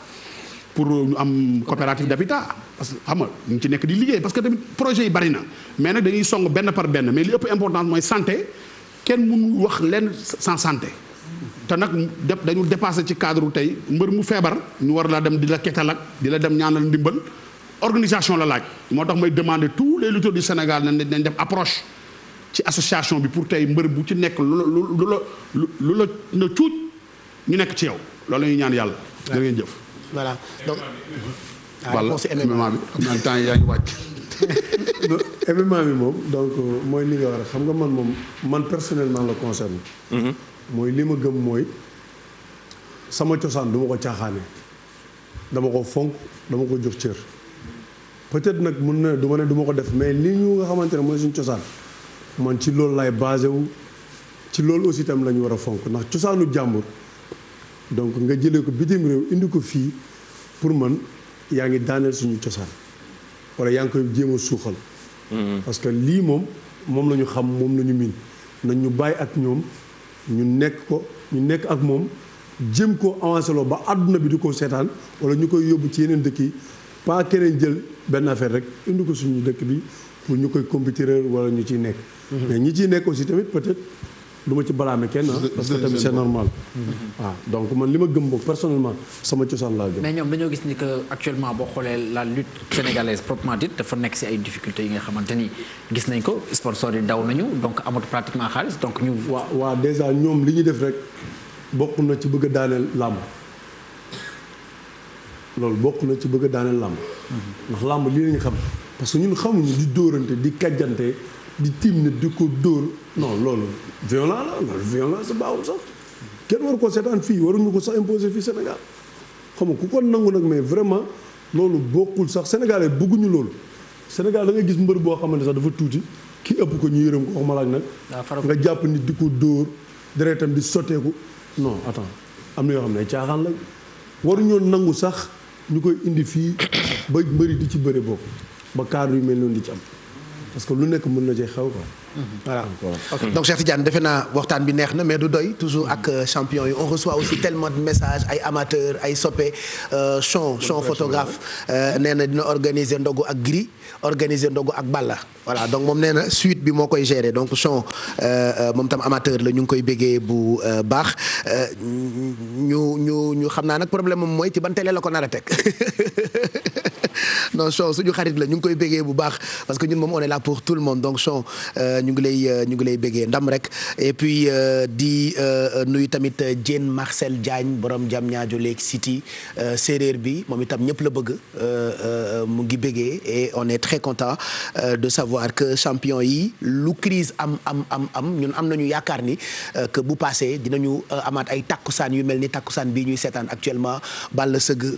pour ñu am coopérative d'habitat parce que xam nga ñu ci nekk di liggéey parce que tamit projet yi bari na mais nag dañuy song benn par benn mais li ëpp importance mooy santé kenn mënu wax leen sans santé te nag dañu dépassé ci cadre tey mbër mu feebar ñu war la dem di la ketal ak di la dem ñaanal ndimbal organisation la laaj moo tax may demander tous les lutteurs du Sénégal nañ def approche ci association bi pour tey mbër bu ci nekk lu la na cuuj ñu nekk ci yow loolu la ñuy ñaan yàlla jërë ngeen jëf voilà donc. voilà MMA bi xam naa temps yi yaa ngi wàcc. MMA bi moom donc mooy li nga war a xam nga man personnellement la concerne. mooy li ma gëm mooy sama cosaan du ma ko caaxaane dama ko fonk dama ko jox cër. peut-être nag mun na du ma ne du ma ko def mais li ñu nga xamante ne mooy suñu cosaan man ci loolu lay basé wu ci loolu aussi itam la ñu war a fonk ndax cosaanu jàmbur. donc nga jëlee ko bitim réew indi ko fii pour man yaa ngi daaneel suñu cosaan wala yaa ngi koy jéem a suuxal. parce que lii moom la ñu xam moom la ñu miin nañ ñu bàyyi ak ñoom ñu nekk ak moom jëm ko avancé loo ba àdduna bi di ko seetaan wala ñu koy yóbbu ci yeneen dëkk yi pas keneen jël benn affaire rek indi ko suñu dëkk bi pour ñu koy compétiteur wala ñu ciy nekk. mais ñi ciy nekk aussi tamit peut-être. du ma ci balaame kenn parce que tamit c'est normal. waaw donc man li ma gëm boog personnellement sama cosaan laa gëm. mais ñoom dañoo gis ni que actuellement boo xoolee la lutte sénégalaise proprement dite dafa nekk ci ay difficultés yi nga xamante ni gis nañ ko sponsors yi daw nañu donc amatu pratiquement xaalis donc ñu. waa déjà ñoom li ñuy def rek bokk na ci bëgg a daaneel làmb loolu bokk na ci bëgg a daaneel làmb. ndax làmb lii lañu xam parce que ñun xamuñu di dóorante di kàjjante. di tiim nit di ko dóor non loolu violent la loolu violence baaxul sax kenn war ko seetaan fii waruñu ko sax imposer fii Sénégal xam nga ku ko nangu nag mais vraiment loolu bokkul sax sénégalais bëgguñu loolu Sénégal da nga gis mbër boo xamante sax dafa tuuti ki ëpp ko ñu yërëm ko wax ma laaj nag nga jàpp nit di ko dóor deretam di sotteeku non attends am na yoo xam ne caaxaan lañ waruñoo nangu sax ñu koy indi fii ba mbëri di ci bëre bokk ba cadre yu mel noonu di ci am parce que lu nekk mën na cee xew quoi. voilà donc Cheikh Tidiane defe naa waxtaan bi neex na mais du doy toujours ak champion yi on reçoit aussi tellement de messages ay amateurs ay soppe Chon photographe nee na dina organiser ndogu ak Gris organiser ndogu ak Balla voilà donc moom nee na suite bi moo koy gérer donc Chon moom tam amateur la ñu ngi koy béggee bu baax ñu xam naa nag problème moom mooy ci ban télé la ko nar a teg non Chon suñu xarit la ñu ngi koy béggee bu baax parce que ñun moom on est là pour tout le monde donc Chon ñu ngi lay béggee ndam rek et puis di nuyu tamit Diène Marcel Diagne borom Diamniadio Lake City séeréer bi moom itam ñëpp la bëgg mu ngi béggee et on est très content de savoir que champion yi lu crise am ñun am nañu yaakaar ni que bu passé dinañu amaat ay takkusaan yu mel ni takkusaan bii ñuy seetaan actuellement Balla sëgg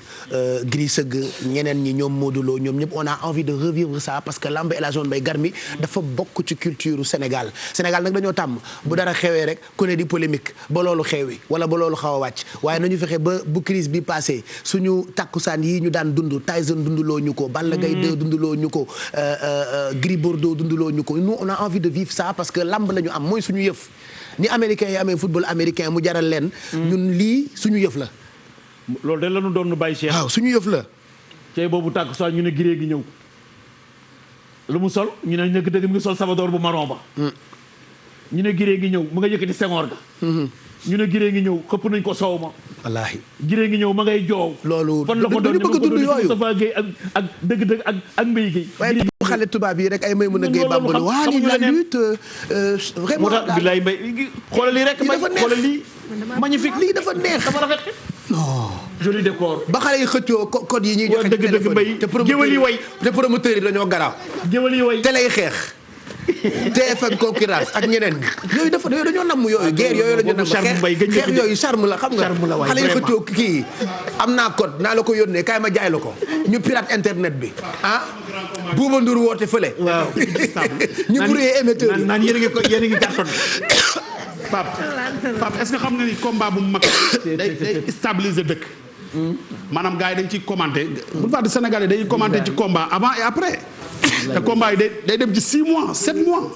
Gris sëgg ñeneen ñi ñoom Modou Lo ñoom ñëpp on a envie de revivre ça parce que lamb El Hadj Mbaye Garmi dafa bokk ci culture Sénégal nag dañoo tàmm bu dara xewee rek ku ne di polémique ba loolu xewi wala ba loolu xaw a wàcc waaye nañu fexe ba bu crise bi passé suñu takkusaan yi ñu daan dund Tyson dunduloo ñu ko Balla Gaye 2 dunduloo ñu ko Gris Bordeaux dunduloo ñu ko nous on a envie de vivre ça parce que lamb la ñu am mooy suñu yëf ni américains yi amee football américain mu jaral leen ñun lii suñu yëf la loolu de lañu doon bàyyi Cheikh waaw suñu yëf la cey boobu takkusaan ñu ne Gris gi ñëw lu mu sol ñu ne ñëkk dëgg mi ngi sol sabadoor bu marron ba ñu ne Gris gi ñëw mu nga yëkkati sengoor ga ñu ne Gris gi ñëw xëpp nañ ko soow ma wallaahi Gris gi ñëw ma ngay joow loolu fan la ko doon bëgg a dund yooyu Moustapha Gueye ak dëgg-dëgg ak Mbaye Gueye waaye xale tubaab yi rek ay may mën a Gueye bambal waa ni la lutte vraiment moo tax bilaay Mbaye xoolal lii rek may xoolal lii magnifique lii dafa neex dafa rafet non joli décor ba xale yi xëccoo code yi ñuy joxe ci dëgg Mbaye géwël yi way te promoteurs yi dañoo garaaw géwël yi way télé yi xeex TFM concurrence ak ñeneen yooyu dañoo namm yooyu guerre yooyu la ñu namm xeex yooyu charme la xam nga xale yi xëccoo kii am naa code naa la ko yónnee kaay ma jaay la ko ñu pirate internet bi Bouba Ndour woote fële waaw ñu brouillé émetteur yi naan yéen a ngi carton Pape est-ce que xam nga ni combat bu mag day stabiliser dëkk maanaam gars yi dañ ciy commenter bu fàtte Sénégalais dañuy commenter ci combat avant et après te combat yi day dem ci 6 mois 7 mois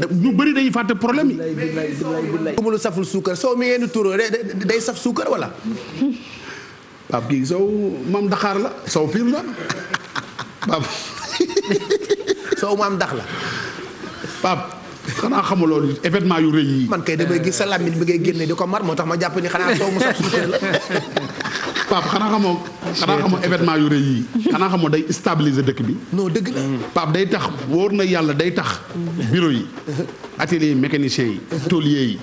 ñu bëri dañuy fàtte problème yi. mu lu saful suukar soo mi ngeen di tuuroo day saf suukar wala. Pape kii sow maam Dakar la sow pire la Pape. soo maam dax la. Pape xanaa xamuloo événement yu rëy yi. man kay damay gis sa làmmiñ bi ngay génne di ko mar moo tax ma jàpp ni xanaa soo mu saf suukar la. Pape xanaa xamoo événement yu rëy yi. xanaa xamoo day stabiliser dëkk bi. non dëgg la. Pape day tax wóor na yàlla day tax bureau yi. atelier mécanicien yi. tôlier yi.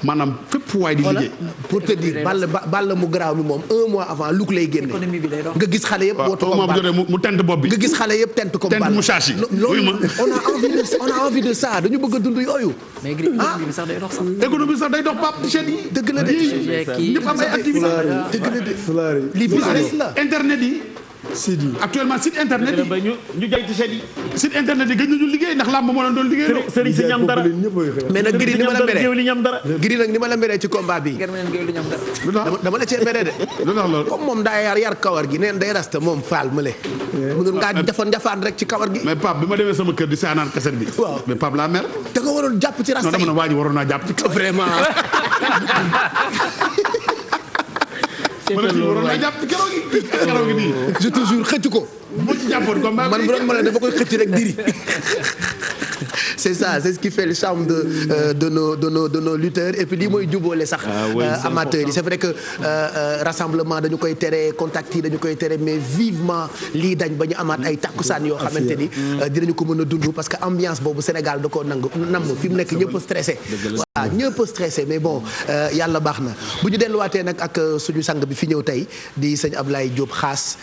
maanaam fépp fu waay di liggéey. pour te dire ball mu garaaw mi moom 1 mois avant lu ko lay génne. nga gis xale yëpp. waaw 1 mois bu jotee mu tent bopp bi. nga gis xale yëpp tent comme ball. mu saas yi. loolu on a envie de ça dañu bëgg a dund yooyu. mais économie bi sax day dox sax. économie sax day dox Pape t-shirt yi. dëgg la de ñëpp am ay activité. dëgg la de lii business la. internet yi. site yi actuellement site internet yi. ñu jaay t-shirt yi. site internet yi gën nañu liggéey ndax làmb moo leen doon liggéey. sëriñ si ñam dara. mais nag Gris ni ma la meree Gris nag ni ma la meree ci combat bi. lu tax dama la cee meree de. lu tax loolu. comme moom daa yar kawar gi neen day rasta moom faal ma le. mënul ngaa defoon njafaan rek ci kawar gi. mais Pape bi ma demee sama kër di saanaan kaset bi. waaw mais Pape laa mer. da nga waroon jàpp ci rasta yi. non dama ne waa ji waroon naa jàpp ci. vraiment. ma ne kii waroon naa jàpp ci keroog gi nii. je te jure xëcc ko. bu ci jàppoon combat man bu doon ma ne dafa koy xëcc rek diri. c'est ça c'est ce qui fait le charme de nos lutteurs et puis lii mooy jubóole sax. amateurs yi c'est vrai que rassemblement dañu koy tere contact yi dañu koy tere mais vivement lii dañ ba ñu amaat ay takkusaan yoo xamante ni dinañu ko mën a dund parce que ambiance boobu Sénégal da koo nangu namm fi mu nekk ñëpp stressé. voilà ñëpp stressé mais bon yàlla baax na bu ñu delluwaatee nag ak suñu sang bi fi ñëw tey di sëñ Ablaye Diop Xaas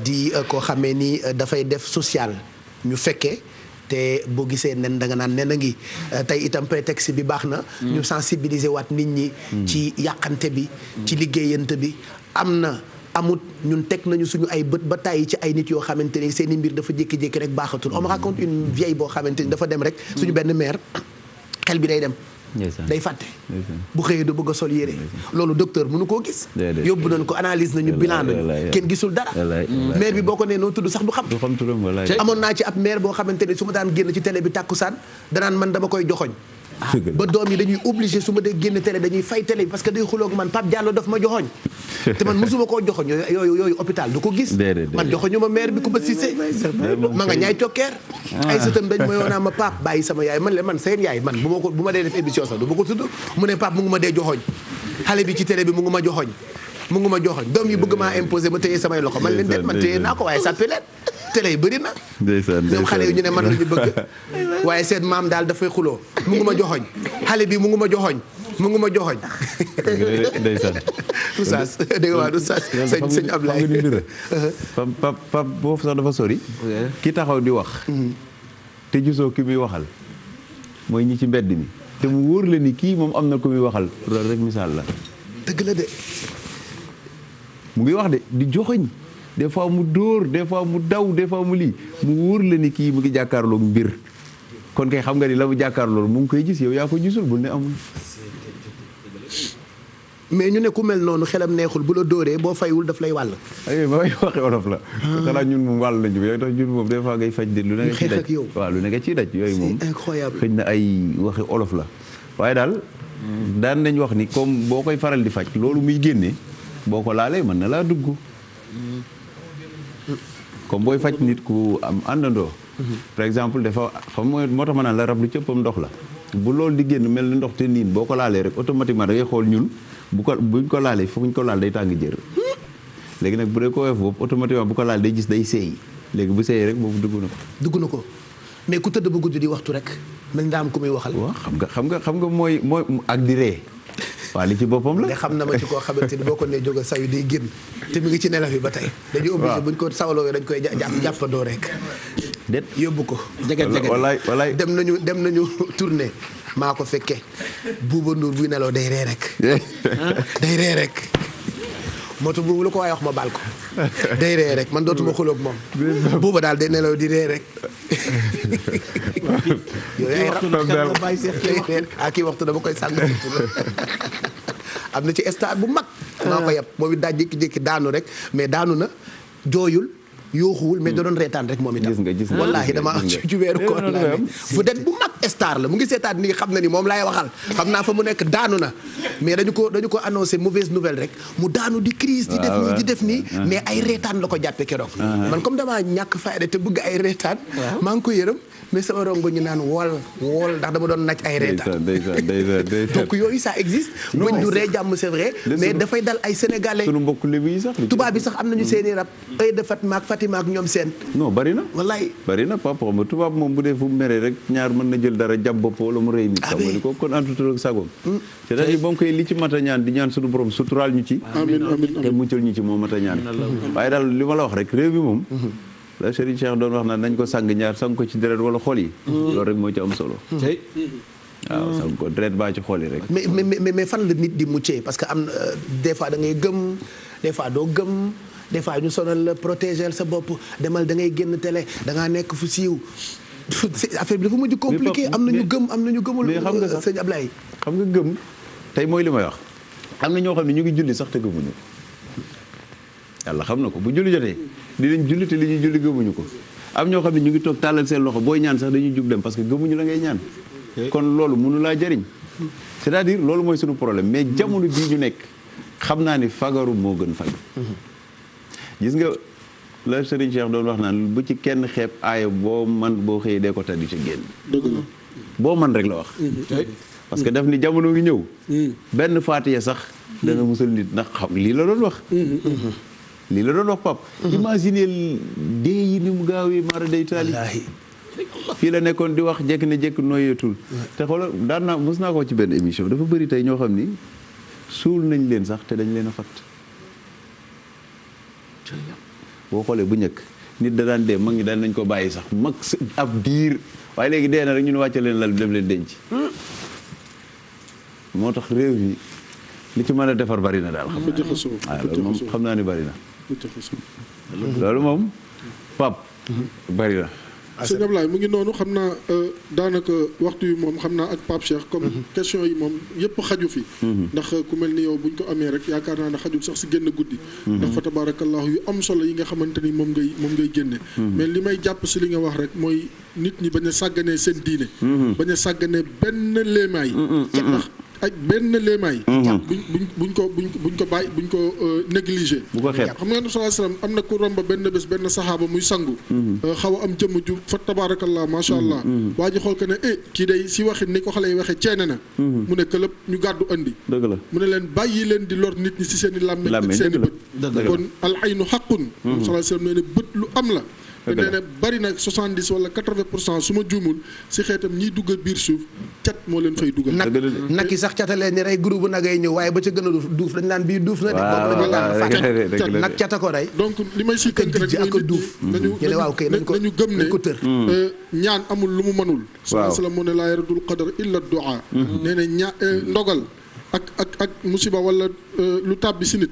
di koo xamee ni dafay def social ñu fekkee. te boo gisee nen da nga naan nen a ngi tey itam prétexte bi baax na. ñu sensibiliser waat nit ñi. ci yàqante bi. ci liggéeyante bi am na amut ñun teg nañu suñu ay bët ba tàyyi ci ay nit yoo xamante ni seen i mbir dafa jékki-jékki rek baaxatul on me raconte une vieille boo xamante ni dafa dem rek. suñu benn mère xel bi day dem. day fàtte bu xëyee du bëgg a sol yére loolu docteur mënu koo gis yóbbu nañ ko analyse nañu bilan nañu kenn gisul dara maire bi boo ko nee noo tudd sax du xam amoon naa ci ab maire boo xamante ne su ma daan génn ci télé bi tàkkusaan danaan man dama koy joxoñ ba doom yi dañuy obligé su ma dee génn télé dañuy fay télé bi parce que day xuloog man Pape Diallo daf ma joxoñ te man mosuma koo joxoñ yooyu hôpital du ko gis man joxoñu ma maire bi ku ba Cissé ma nga ñaay cokkeer ay sëtam dañ ma yoonaa ma Pape bàyyi sama yaay man le man seen yaay man bu ma dee def émission sax du ma ko tudd mu ne Pape mu ngi ma dee joxoñ xale bi ci télé bi mu ngi ma joxoñ doom yi bëgg maa imposé ma téye samay loxo man leen det man téye naa ko waaye sàppi leen télé yi bëri na ñoom xale yi ñu ne man la ñu bëgg waaye seen maam daal dafay xuloo mu ngi ma joxoñ xale bi mu ngi ma joxoñ ndeysaan oustaz dégg nga waa oustaz sëñ Ablaye pap boofu sax dafa sori ki taxaw di wax te gisoo ki muy waxal mooy ñi ci mbedd mi te mu wóor la ni kii moom am na ku muy waxal loolu rek misaal la dëgg la de mu ngi wax de di joxoñ des fois mu dóor des fois mu daw des fois mu lii mu wóor la ni kii mu ngi jàkkaarloog mbir kon kay xam nga ni la mu jàkkaarloog mu ngi koy gis yow yaa ko gisul bul ne amul. mais ñu ne ku mel noonu xelam neexul bu la dóoree boo faywul daf lay wàll. ay ma waxi olof la. xanaa ñun moom wàll nañu yooyu tax ñun moom des fois ngay faj de lu ne nga ciy daj waaw lu ne nga ciy daj yooyu moom. c'est incroyable xëy na ay waxi olof la waaye daal. daan nañ wax ni comme boo koy faral di faj loolu muy génne boo ko laalee mën na laa dugg. comme booy faj nit ku am àndandoo. par exemple dafa xam moo tax ma naan la rab lu cëppam ndox la. bu loolu di génn mel ni ndox te niin boo ko laalee rek automatiquement da ngay xool ñun buñ ko laalee fu ñu ko laal day tàng jër. léegi nag bu dee ko weef boobu automatiquement bu ko laal day gis day seey léegi bu seeyee rek boobu dugg na ko. mais ku tëdd bu guddi di waxtu rek mel nga am ku muy waxal. waaw xam nga mooy ak di ree. waaw li ci boppam la. xam na ma ci koo xamante ni boo ko nee jóge saw yi day génn te mu ngi ci nelaw yi ba tey. dañuy obligé buñ ko sawaloo dañ koy jàppandoo rek. déet yóbbu ko. jagat walaay dem nañu tournée maa ko fekke Bouba Ndour buy nelaw day ree rek. day ree rek. moo tax boobu lu ko waaye wax ma baal ko day ree rek man dootuma xuloog moom Bouba daal day nelaw di ree rek. yooyu ay rab kii waxtu dama koy sàng am na ci stade bu mag maa ko yab moom it daa jékki-jékki daanu rek mais daanu na jooyul yooxuwul mais da doon reetaan rek moom itam. gis nga wallaahi dama ci weeru koor laa ne vedette bu mag star la mu ngi seetaan nii xam na ni moom laay waxal xam naa fa mu nekk daanu na mais dañu ko annoncé mauvaise nouvelle rek mu daanu di crise di def nii mais ay reetaan la ko jàppe keroog. man comme damaa ñàkk fayda te bëgg ay reetaan maa ngi ko yërëm mais sama rongo ñu naan wool ndax dama doon naj ay reetaan donc yooyu ça existe buñ du ree jàmm c'est vrai mais dafay dal ay sénégalais sunu mbokk lébu yi sax tubaab bi sax am nañu seeni rab ay de Fatima ak ñoom seen non bari na wallaay bari na papa xam nga tubaab moom bu dee fu mu meree rek ñaar mën na jël dara jàpp bopp wala mu rëy nit xam nga ko kon antutal ak sagoom c'est-à-dire bon koy li ci mat a ñaan di ñaan suñu borom suturaal ñu ci te muccal ñu ci moom mat a ñaan waaye daal li ma la wax rek réew bi moom la Serigne Cheikh doon wax na nañ ko sang ñaar sang ko ci deret wala xol yi loolu rek moo ci am solo waaw sang ko deret baa ci xol yi rek mais fan la nit di muccee parce que am des fois da ngay gëm des fois doo gëm des fois ñu sonal la protéger sa bopp demal da ngay génn télé da ngaa nekk fu siiw affaire bi dafa mujj compliqué am nañu gëm am nañu gëmul mais xam nga sax sëñ Ablaye xam nga gëm tey mooy li may wax am na ñoo xam ne ñu ngi julli sax te gëmuñu yàlla xam na ko bu julli jotee dinañ julli te li ñuy julli gëmuñu ko am ñoo xam ne ñu ngi toog tàllal seen loxo booy ñaan sax dañuy jug dem parce que gëmuñu la ngay ñaan kon loolu mënu laa jëriñ c'est-à-dire loolu mooy suñu problème mais jamono bii ñu nekk xam naa ni fagaru moo gën faju gis nga la Serigne Cheikh doon wax naan bu ci kenn xeeb aaya boo man boo xëyee dee ko taddi ci génn boo man rek la wax parce que daf ni jamono ngi ñëw benn faatiya sax dana musal nit ndax xam lii la doon wax lii la doon wax pap imaginer dee yi ni mu gaawee mara day taali fii la nekkoon di wax jekk ne jekk nooyeetul te xoolal daan naa mos naa ko ci benn émission dafa bëri tey ñoo xam ni suul nañ leen sax te dañ leen a fat boo xoolee bu njëkk nit da daan dee mag ñi daan nañ ko bàyyi sax mag ab diir waaye léegi dee na rek ñu ne wàcce leen lal dem leen denc moo tax réew mi li ci mën a defar bari na daal loolu moom xam naa ni bari na loolu moom pap bari na sëñ Ablaye mu ngi noonu xam naa daanaka waxtu yi moom xam naa ak Pape Cheikh comme question yi moom yëpp xaju fi ndax ku mel ni yow buñ ko amee rek yaakaar naa ne xajul sax si génn guddi ndax fa tabarakallahu yu am solo yi nga xamante ni moom ngay génne mais li may jàpp si li nga wax rek mooy nit ñi bañ a sàgganee seen diine bañ a sàgganee benn léemaay ndax ak benn léemaay buñ ko bàyyi buñ ko négligé bu ko xeeb xam nga ne sallallahu alayhi wasallam am na ku romb benn bés benn saxaaba muy sangu xaw a am jëmm ju fa tabarakallah macha allah waa ji xool ko ne kii day si waxin ni ko xale yi waxee ceene na mu ne këlëb ñu gàddu andi dëgg la mu ne leen bàyyi leen di lor nit ñi si seen i làmmeñ ak seen i bët kon al aynu xaqun sallallahu alayhi wasallam nee ne bët lu am la te nee na bari na 70 wala 80% su ma juumul si xeetam ñiy duggal biir suuf cat moo leen fay dugal nag yi sax catalee ni rey groupe nag ay ñëw waaye ba ca gën a duuf dañ naan bii duuf na de boobu la ñu daan fàtte nag cata ko rey donc li may si tënk rek mooy nit nañu gëm ne ñaan amul lu mu mënul sallallahu alayhi wasallam moo ne laa yaradul qadar illa du'a nee na ndogal ak musiba wala lu tàbbi si nit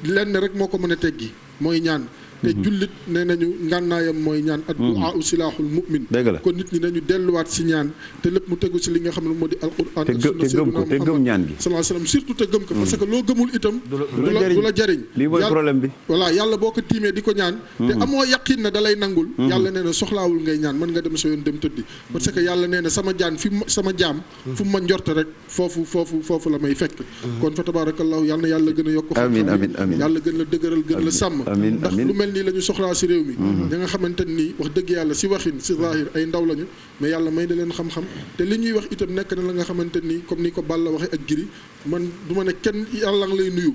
lenn rek moo ko mën a teggi mooy ñaan te jullit nee nañu ngànnaayam mooy ñaan addu'a silaaxul mu'min kon nit ñi nañu delluwaat si ñaan te lépp mu tegu si li nga xam ne moo di alquran ak sunna sayyidina te gëm ñaan gi sallallahu alayhi wasallam surtout te gëm ko parce que loo gëmul itam du la jariñ lii mooy problème bi voilà yàlla boo ko tiimee di ko ñaan te amoo yaqin na da lay nangul yàlla nee na soxlaawul ngay ñaan mën nga dem sa yoon dem tëddi parce que yàlla nee na sama jaam fu ma njorte rek foofu la may fekk kon fa tabarakallahu yàlla na yàlla gën a yokk amiin yàlla gën la dëgëral gën la sàmm ndax lu mel nii la ñu soxlaa si réew mi ña nga xamante ni wax dëgg yàlla si waxin si zahir ay ndaw lañu mais yàlla may na leen xam-xam te li ñuy wax itam nekk na la nga xamante ni comme ni ko Balla waxee ak Giri man du ma ne kenn yàlla nga lay nuyu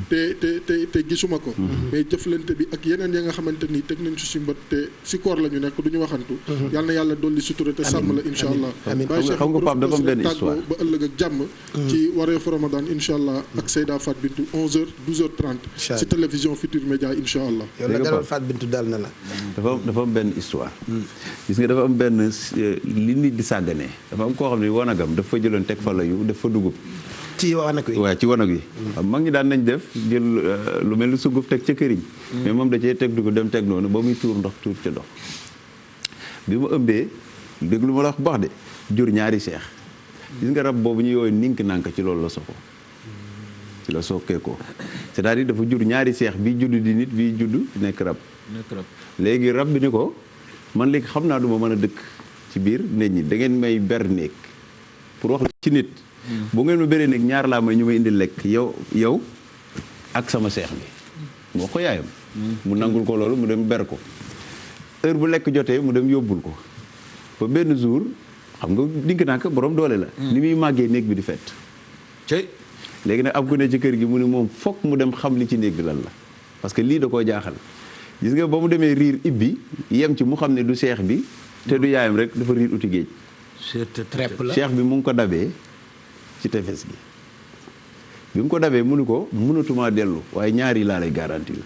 te gisuma ko mais jëflante bi ak yeneen ya nga xamante ni teg nañ si mbët te si koor la ñu nekk du ñu waxantu yàlla na yàlla dolli sutura te sàmm la insha allah bàyyi xam nga Pape dafa am benn histoire ba ëllëg ak jàmm ci wareefu Ramadan insha allah ak Seyda Fat Bintou 11h 12h30 si télévision Futur Média insha allah Fat Bintou dal na la dafa am benn histoire gis nga dafa am benn li nit di sàgganee dafa am koo xam ne wanagam dafa fa jëloon teg fa la yu def fa dugub ci wanag wi waaw ci wanag wi mag ñi daan nañ def jël lu mel ni sunguf teg ca këriñ mais moom da cee teg dugub dem teg noonu ba muy tuur ndox ca ndox bi mu ëmbee dégg lu ma la wax baax de jur ñaari seex gis nga rab boobu ñuy woowee nink nànk ci loolu la soko ci la sokkee ko c'est-à-dire dafa jur ñaari seex bii judd di nit bii judd nekk rab léegi rab bi ni ko man léegi xam naa du ma mën a dëkk ci biir nit ñi da ngeen may ber néeg pour wax ci nit bu ngeen ma beree néeg ñaar laa may ñu may indi lekk yow ak sama seex bi moo ko yaayam mu nangul ko loolu mu dem ber ko heure bu lekk jotee mu dem yóbbul ko ba benn jour xam nga dink naa ko borom doole la ni muy màggee néeg bi di fett léegi nag ab ku ne ci kër gi mu ne moom fokk mu dem xam li ci néeg bi lan la parce que lii da koo jaaxal gis nga ba mu demee riir ibbi yem ci mu xam ne du seex bi te du yaayam rek dafa riir uti géej seex bi mu ngi ko dabee ci tefes gi bi mu ko dabee mu ni ko mënatumaa dellu waaye ñaari laa lay garanti la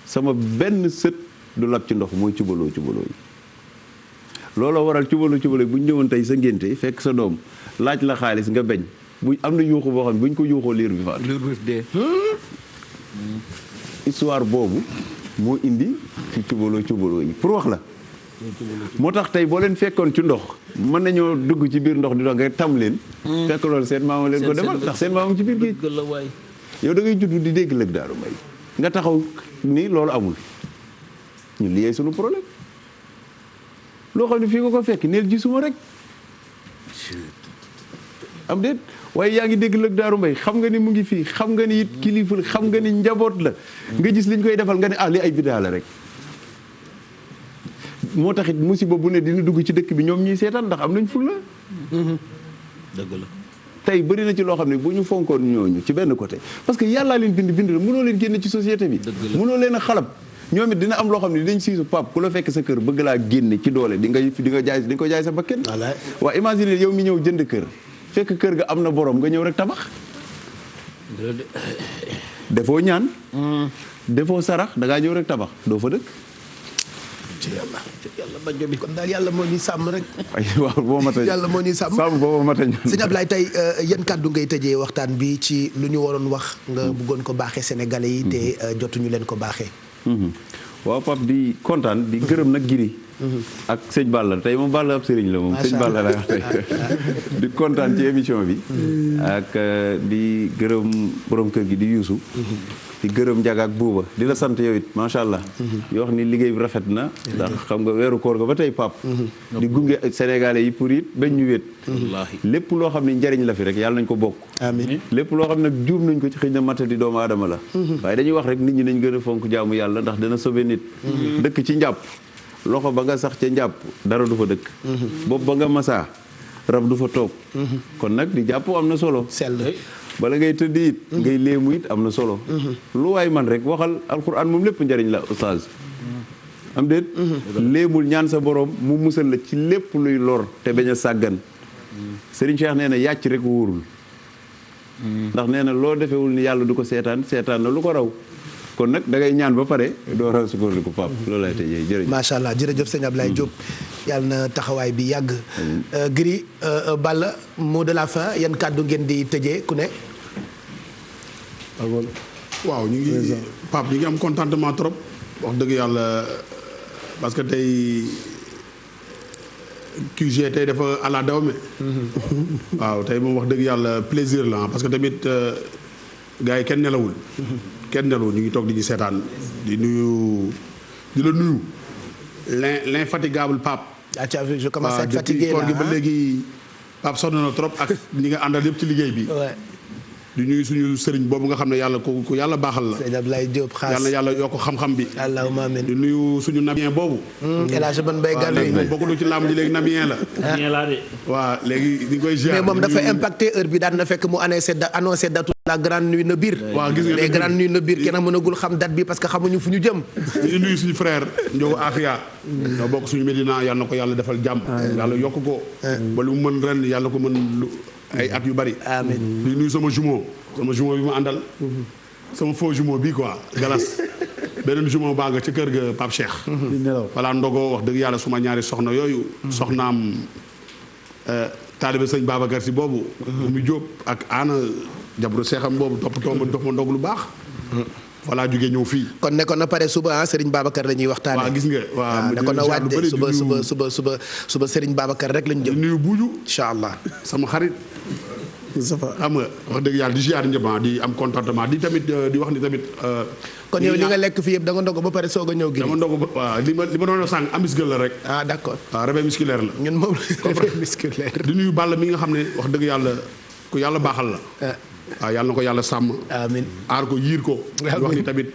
sama benn sët du lab ci ndox mooy cubaloo yi looloo waral cubaloo yi bu ñu ñëwoon tey sa ngénte fekk sa doom laaj la xaalis nga bañ bu am na yuuxu boo xam ne bu ñu ko yuuxoo liir bi faatu dee histoire boobu moo indi ci cubaloo yi pour wax la moo tax tey boo leen fekkoon ci ndox mën nañoo dugg ci biir ndox di dox nga tam leen fekk loolu seen maama leen ko demal ndax seen maamam ci biir géej yow da ngay judd di dégg lëg Daaru Mbay nga taxaw ni loolu amul ñu liyee suñu problème loo xam ne fii nga ko fekk neel gisuma rek am déet waaye yaa ngi dégg lëg Daaru Mbay xam nga ni mu ngi fii xam nga ni it kilifa la xam nga ni njaboot la nga gis liñ koy defal nga ne li ay bidaa la rek moo taxit musiba bu ne dina dugg ci dëkk bi ñoom ñuy seetaan ndax am nañ fulla dëgg la tey bëri na ci loo xam ne bu ñu fonkoon ñooñu ci benn côté parce que yàllaa leen bind la mënoo leen génne ci société bi mënoo leen a xalab ñoom it dina am loo xam ne dañ siisu pap ku la fekk sa kër bëgg laa génne ci doole di nga jaay di nga ko jaay sa bakken waaw imagine yow mi ñëw jënd kër fekk kër ga am na borom nga ñëw rek tabax defoo ñaan defoo sarax da ngaa ñëw rek tabax doo fa dëkk ci yàlla bajo bi kon daal yàlla moo ñuy sàmm rek waaw boo mata yàlla moo ñuy sàmm booba mata sëñ Ablaye tey yan kàddu ngay tëjee waxtaan bi ci lu ñu waroon wax nga bëggoon ko baaxee sénégalais yi te jotuñu leen ko baaxee waaw Pape di kontaan di gërëm nag Giri ak sëñ Balla tey moom Balla ab sëriñ la moom sëñ Balla la wax tey di kontaan ci émission bi ak di gërëm borom kër gi di Youssou di gërëm Ndiaga ak Bouba di la sant yow it macha allah yoo wax ni liggéey bi rafet na ndax xam nga weeru koor ga ba tey Pape di gunge sénégalais yi pour it bañ ñu wéet lépp loo xam ne njariñ la fi rek yàlla nañ ko bokk amiin lépp loo xam ne nag juum nañ ko ci xëy na mata di doomu aadama la waaye dañuy wax rek nit ñi nañ gën a fonk jaamu yàlla ndax dana sauver nit dëkk ci njàpp loxo ba nga sax ca njàpp dara du fa dëkk bopp ba nga masaa rab du fa toog kon nag di jàpp am na solo sell bala ngay tëdd it ngay léemu it am na solo lu waay man rek waxal alxuraan moom lépp njariñ la oustaz am déet léemul ñaan sa borom mu musal la ci lépp luy lor te bañ a sàggan Serigne Cheikh nee na yàcc rek wóorul ndax nee na loo defewul ni yàlla du ko seetaan na lu ko raw kon nag da ngay ñaan ba pare doo raw sukkandiku Pape loolu lay tëjee jërëjëf macha allah jërëjëf sëñ Ablaye Diop yàlla na taxawaay bi yàgg Gris Balla mot de la fin yan kàddu ngeen di tëjee ku ne waaw ñu ngi Pape ñu ngi am contentement trop wax dëgg yàlla parce que tey QG tey dafa àla dawme waaw tey moom wax dëgg yàlla plaisir la parce que tamit gars yi kenn nelawul ñu ngi toog di ñu seetaan di la nuyu l'infatigable Pape je commence à être fatigué koor gi ba léegi Pape sonn na trop ak ñi nga àndal yëpp ci liggéey bi di nuyu suñu sëriñ boobu nga xam ne yàlla ku yàlla baaxal la sëñ Ablaye Diop xaas yàlla yàlla yokk xam-xam bi allahumma amiin di nuyu suñu nabien boobu El Hadj Ban Mbaye Gallé moom bokkul ci làmb ji léegi nabien la waaw léegi ñu ngi koy ziar mais moom dafa impacté heure bi daan na fekk mu annoncé datu la grande nuit na biir waaw gis nga mais grande nuit na biir kenn mënagul xam date bi parce que xamuñu fu ñu jëm ñu nuyu suñu frère Ndiogo Afia ñoo bokk suñu Médina yàlla na ko yàlla defal jàmm yàlla yokk ko ba lu mu mën ren yàlla ko mën ay at yu bari amiin di nuyu sama jumeau bi ma àndal sama faux jumeau bii quoi galas beneen jumeau baa nga ci kër ga Pape Cheikh voilà ndogo wax dëgg yàlla suma ñaari soxna yooyu soxnaam taalibe sëñ Babacar si boobu mu Jóob ak Ana jabru seexam boobu toppatoo ma dox ma ndog lu baax voilà jóge ñëw fii kon nekkoon na pare suba Serigne Babacar la ñuy waxtaane waaw gis nga waaw nekkoon na waaj de suba Serigne Babacar rek lañu jëm nuyu buuju incha allah sama xarit Moustapha xam nga wax dëgg yàlla di ziar ñëpp di am contentement di tamit di wax ni tamit. kon yow li nga lekk fii yëpp da nga ndogu ba pare soog a ñëw Gris. dama ndogu ba waaw li ma doon sànq amis gël la rek. ah d'accord. waaw réveil musculaire la. ñun moom réveil musculaire. di nuyu Balla mi nga xam ne wax dëgg yàlla ku yàlla baaxal la. waaw yàlla na ko yàlla sàmm. amiin aar ko yiir ko. di wax ni tamit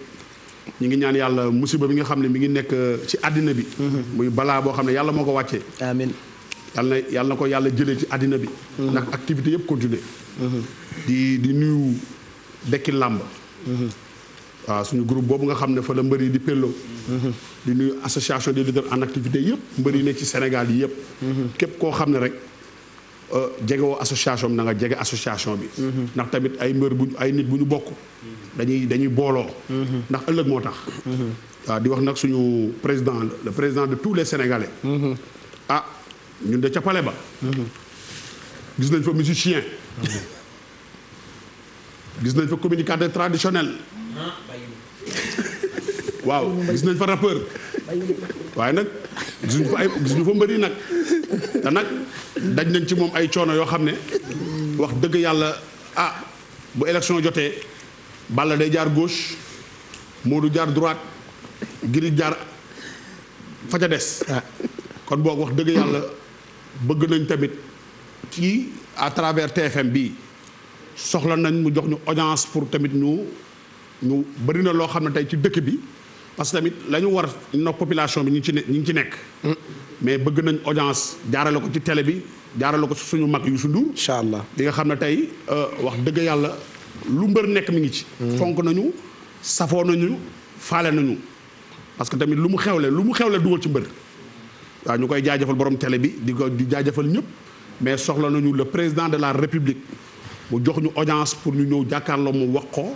ñu ngi ñaan yàlla musiba bi nga xam ne mi ngi nekk ci àddina bi. muy balaa boo xam ne yàlla moo ko wàccee. amiin. yàlla na ko yàlla jëlee ci àddina bi. ndax activité yëpp continuer di nuyu dekki làmb. waaw suñu groupe boobu nga xam ne fa la mbër yi di pello. di nuyu association des lutteurs en activité yëpp mbër yi nekk ci Sénégal yi yëpp. képp koo xam ne rek jegewoo association bi na nga jege association bi. ndax tamit ay mbër ay nit bu ñu bokk. dañuy booloo. ndax ëllëg moo tax. waaw di wax nag suñu président le président de tous les Sénégalais. ñun de ca Palais ba. gis nañ fa musicien. gis nañ fa communicateur traditionnel. waaw gis nañ fa rappeur. waaye nag gisuñu fa mbëri nag. te nag daj nañ ci moom ay coono yoo xam ne wax dëgg yàlla bu élection jotee Balla day jaar gauche Modou jaar droite Gris jaar fa ca des. kon boog wax dëgg yàlla bëgg nañ tamit ci à travers TFM bi soxla nañ mu jox ñu audience pour tamit ñu bëri na loo xam ne tey ci dëkk bi parce que tamit la ñu war no population bi ñu ngi ci nekk. mais bëgg nañ audience jaarale ko ci télé bi jaarale ko suñu mag Youssou Ndour. incha allah li nga xam ne tey wax dëgg yàlla lu mbër nekk mi ngi ci. fonk nañu safoo nañu faale nañu parce que tamit lu mu xewle dugal ci mbër. waaw ñu koy jaajëfal borom télé bi di jaajëfal ñëpp mais soxla nañu le président de la république mu jox ñu audience pour ñu ñëw jàkkaarloo mu wax ko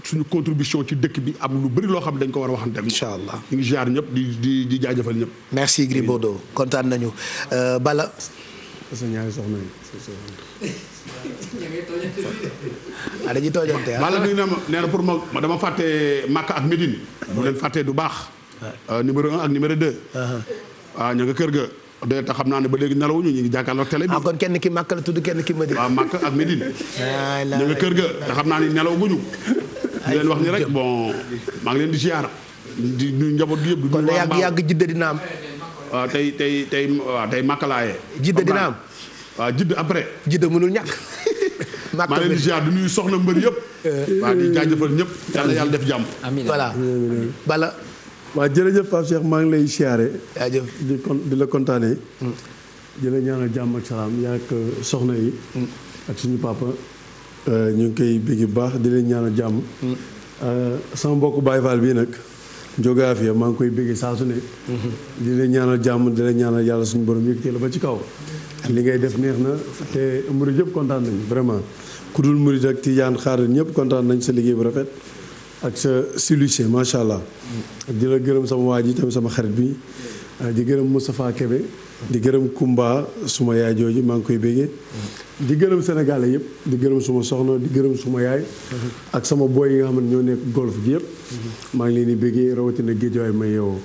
suñu contribution ci dëkk bi am lu bëri loo xam ne dañ ko war a waxante. incha allah ñu ngi ziar ñëpp di jaajëfal ñëpp. merci Gris Bordeaux kontaan nañu Balla. sa ñaari soxna yi. dañuy toojante Balla mi nee na pour ma dama fàtte Makka ak Médine. bu leen fàttee du baax. numéro 1 ak numéro 2. waaw ña nga kër ga de te xam naa ne ba léegi nelawuñu ñu ngi jàkkaarloog télé bi. kon kenn ki Makka la tudd kenn ki Médine. waaw Makka ak Médine. ña nga kër ga te xam naa ni nelawaguñu. di leen wax ni rek bon maa ngi leen di ziar. di nuyu njaboot gi yëpp. kon de yàgg jidda dina am. waaw tey Makka laa yee. jidda dina am. waaw jidda après. jidda mënul ñàkk. Makka maa leen di ziar di nuyu soxna mbër yëpp. waaw di jaajëfal ñëpp yàlla def jàmm. amiin voilà Balla. waaw jërëjëf Pape Cheikh maa ngi lay siyaare. jaajëf di la kontaanee. di la ñaanal jàmm ak salaam yaa ak soxna yi. ak suñu papa. ñu ngi koy bégg bu baax di leen ñaanal jàmm. sama mbokku Baye Fall bii nag. Njoga Afia maa ngi koy bégg saa su ne. di leen ñaanal jàmm di leen ñaanal yàlla suñu borom yëkkatee la ba ci kaw. li ngay def neex na te murid yëpp kontaan nañu vraiment. ku dul murid ak Tijaan xaaral ñëpp kontaan nañ sa liggéey bu rafet. ak sa silucé macha allah. di la gërëm sama waa ji tamit sama xarit bi. di gërëm Moustapha Kébé. di gërëm Kumba suma yaay jooju maa ngi koy béggee. di gërëm Sénégalais yëpp di gërëm suma soxna di gërëm suma yaay. ak sama boy yi nga xam ne ñoo nekk golf gi yëpp. maa ngi leen di béggee rawatina géejawaay may yeewoo.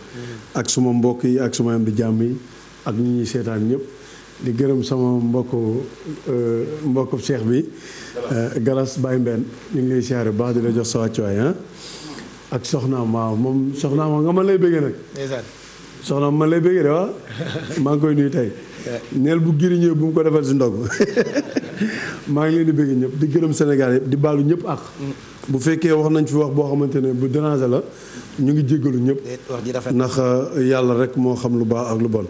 ak suma mbokk yi ak suma am di jàmm yi ak ñi ñuy seetaan ñëpp. di gërëm sama mbokku Cheikh bi. Galas Baye Mbène ñu ngi lay siyaare baax di la jox sa wàccuwaay ak soxnaam waaw moom soxnaam nga ma lay béggee nag. soxnaam ma lay béggee de waaw maa ngi koy nuyu tey. neel bu giriñëw bu mu ko defal si ndog maa ngi leen di béggee ñëpp di gërëm Sénégal yëpp di baalu ñëpp ak. bu fekkee wax nañ fi wax boo xamante ne bu déranger la ñu ngi jéggalu ñëpp. ndax yàlla rek moo xam lu baax ak lu bon.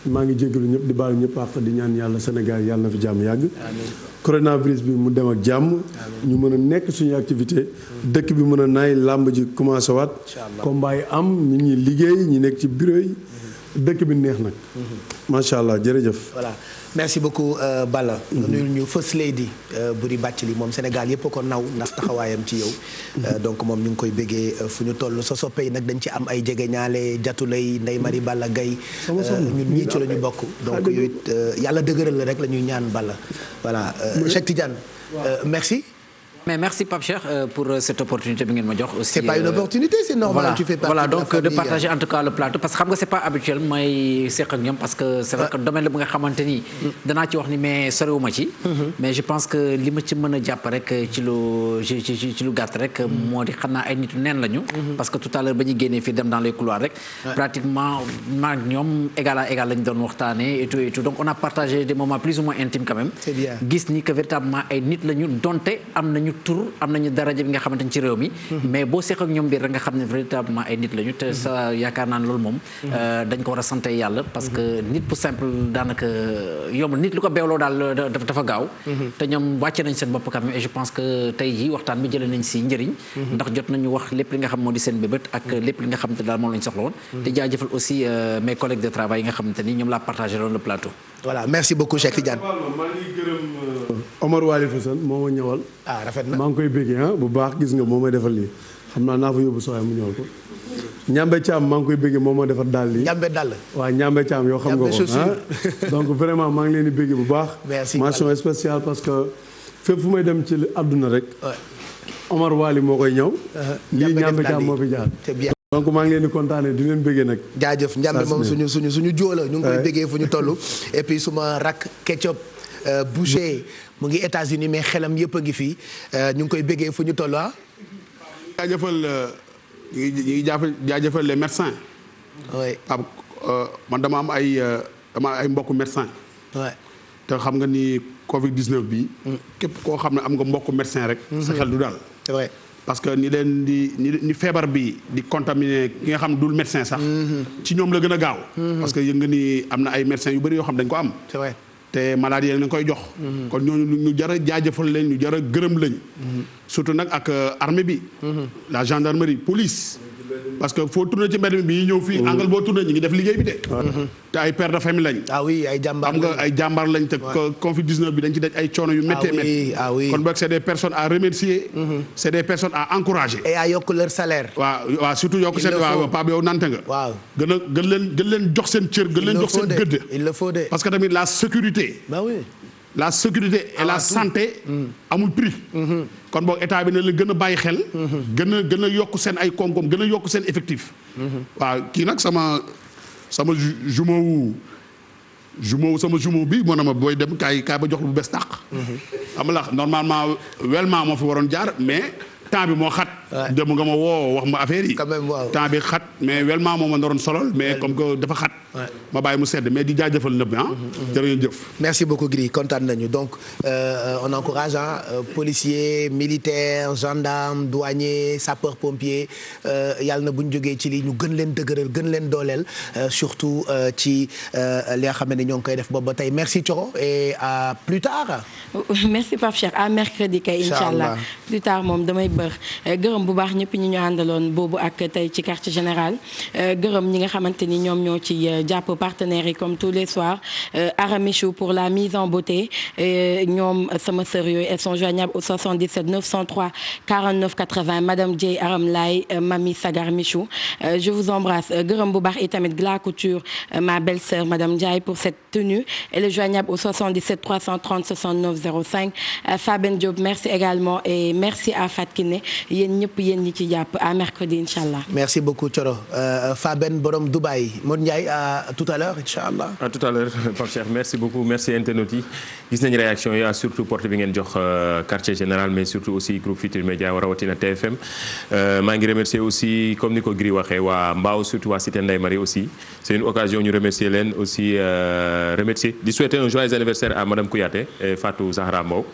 maa ngi jéggalu ñëpp di baalu ñëpp ak di ñaan yàlla Sénégal yàlla na fi jàmm yàgg. coronavirus bi mu dem ak jàmm. ñu mën a nekk suñu activité. dëkk bi mën a naay làmb ji commencé waat. combat yi am nit ñi liggéey ñi nekk ci bureau yi. dëkk bi neex nag. macha allah jërëjëf. voilà merci beaucoup Balla. nuyul ñu First Lady Boury Bathily moom Sénégal yëpp ko naw ndax taxawaayam ci yow. donc moom ñu ngi koy béggee fu ñu toll sa soppe yi nag dañ ci am ay jege ñaale jatulay Ndeye Marie Balla Gaye ñun ñii ci la ñu bokk. donc yooyu it yàlla dëgëral la rek la ñuy ñaan Balla. voilà Cheikh Tidiane merci. mais merci Pape Cheikh pour cette opportunité bi ngeen ma jox aussi. C'est pas une opportunité, c'est normal. Voilà. Tu fais partie voilà de la donc famille. De partager en tout cas le plateau parce que xam nga c'est pas habituel may seq ak ñoom parce que c'est vrai que domaine la bu nga xamante ni danaa ci wax ni mais soriwuma ci. mais je pense que li ma ci mën a jàpp rek ci lu gàtt rek moo di xam naa ay nitu neen lañu. parce que tout à l'heure ba ñu génnee fii dem dans les couloirs rek. pratiquement maa ak ñoom égal à égal lañu doon waxtaanee et tout donc on a partagé des moments plus ou moins intimes quand même. C'est bien. gis ni que véritablement ay nit lañu donte am nañu tur am nañu daraja bi nga xamante ni ci réew mi. mais boo seq ak ñoom biir rek nga xam ne véritablement ay nit lañu te sa yaakaar naa ne loolu moom. dañ ko war a sant yàlla parce que nit bu simple daanaka yomb nit lu ko beewloo daal dafa gaaw. te ñoom wàcce nañ seen bopp quand même et je pense que tey jii waxtaan bi jëlee nañ si njëriñ. ndax jot nañu wax lépp li nga xam moo di seen bébét ak lépp li nga xamante daal moom lañ soxla woon. te jaajëfal aussi mes collègues de travail yi nga xamante ni ñoom laa partagé loon le plateau. voilà merci beaucoup Cheikh Tidiane. maa ngi gërëm Omar Wali Fassane moo ma ñëwal. rafet na maa ngi koy béggee bu baax gis nga moo may defal lii xam naa fa yóbbu sooy mu ñëwal ko. Ñambe Thiam maa ngi koy béggee moo ma defar dàll lii. Ñambe dàll. waaw Ñambe Thiam yoo xam nga ko donc vraiment maa ngi leen di béggee bu baax. merci mention spéciale parce que fépp fu may dem ci àdduna rek. Omar Wali moo koy ñëw. lii Ñambe Thiam moo fi jaar. c'est bien. donc maa ngi leen di kontaanee di leen bëggee nag. jaajëf Njambe moom suñu jóola ñu ngi koy bëggee fu ñu toll. et puis suma rak Ketchup Boucher mu ngi États-Unis mais xelam yëpp a ngi fii ñu ngi koy bëggee fu ñu toll jaajëfal ñu ngi jaajëfal les médecins. oui man dama am ay mbokku médecin. oui te xam nga ni Covid 19 bi. képp koo xam ne am nga mbokku médecin rek. sa xel du daal. c'est vrai. parce que ni feebar bi di contaminer ki nga xam ne dul médecin sax. ci ñoom la gën a gaaw. parce que yëg nga ni am na ay médecins yu bëri yoo xam dañ ko am. c'est vrai. te maladie yi nañ koy jox. kon ñooñu ñu jar a jaajëfal leen ñu jar a gërëm lañ. surtout nag ak armée bi. la gendarmerie police. parce que foo tourné ci mbedd bi ñëw fii angle boo tourné ñu ngi def liggéey bi de. te ay père de famille lañ. ah oui ay jàmbaar xam nga ay jàmbaar lañ te Covid 19 bi dañ ci daj ay coono yu méttee métti. ah oui kon boog c'est des personnes à remercier. c'est des personnes à encourager. et à yokk leur salaire. waaw surtout yokk seen waaw Pape yow nante nga. waaw gën leen jox seen cër gën leen jox seen gëdd. il le faut de. parce que tamit la sécurité. bah oui. la sécurité et la santé amul prix. kon boog état bi na la gën a bàyyi xel. gën a yokk seen ay koom-koom gën a yokk seen effectif. waaw kii nag sama jumeau bi moo na ma booy dem kaay ba jox lu bu bees tàq. xam nga normalement Welma moo fi waroon jaar mais temps bi moo xat. dem nga ma woo wax ma affaire yi. quand même waaw temps bi xat mais Welma moo ma naroon solol mais comme que dafa xat. ma bàyyi mu sedd mais di jaajëfal nëbb jërëjëf. merci beaucoup Gris kontaan nañu donc on encourage policiers militaires gendarmes douaniers sapeurs pompiers yàlla na bu ñu jógee ci lii ñu gën leen dëgëral gën leen dooleel surtout ci li nga xam ne ñoo ngi koy def boobu ba tey merci Thioro et à plus tard. merci Pape Cheikh à mercredi kay inchallah plus tard moom damay bër gërëm bu baax ñëpp ñi ñu àndaloon boobu ak tey ci quartier général gërëm ñi nga xamante ni ñoom ñoo ci jàpp partenaires yi comme tous les soirs Aramichou pour la mise en beauté ñoom sama sœur yooyu elles sont joignables au 77 903 49 80 Madame Dieye Aram Lay Mami Sagar Michou je vous embrasse gërëm bu baax itamit Gla Couture ma belle-sœur Madame Ndiaye pour cette tenue elle est joignable au 77 330 69 05 Faben Diop merci également et merci à Fat Kiné yéen ñëpp yéen ñi ci jàpp à mercredi inchallah merci beaucoup Thioro Faben borom Dubaï Modou Ndiaye à tout à l'heure inchallah. À tout à l'heure Pape Cheikh merci beaucoup merci internautes yi gis nañu réaction yi surtout porte bi ngeen jox quartier général mais surtout aussi groupe Futurs Médias rawatina TFM maa ngi remercier aussi comme ni ko Gris waxee waa Mbao surtout waa Cité Ndeye Marie aussi c'est une occasion ñu remercier leen aussi remercier di souhaiter un joyeux anniversaire à Madame Kouyaté et Fatou Zahra Mbow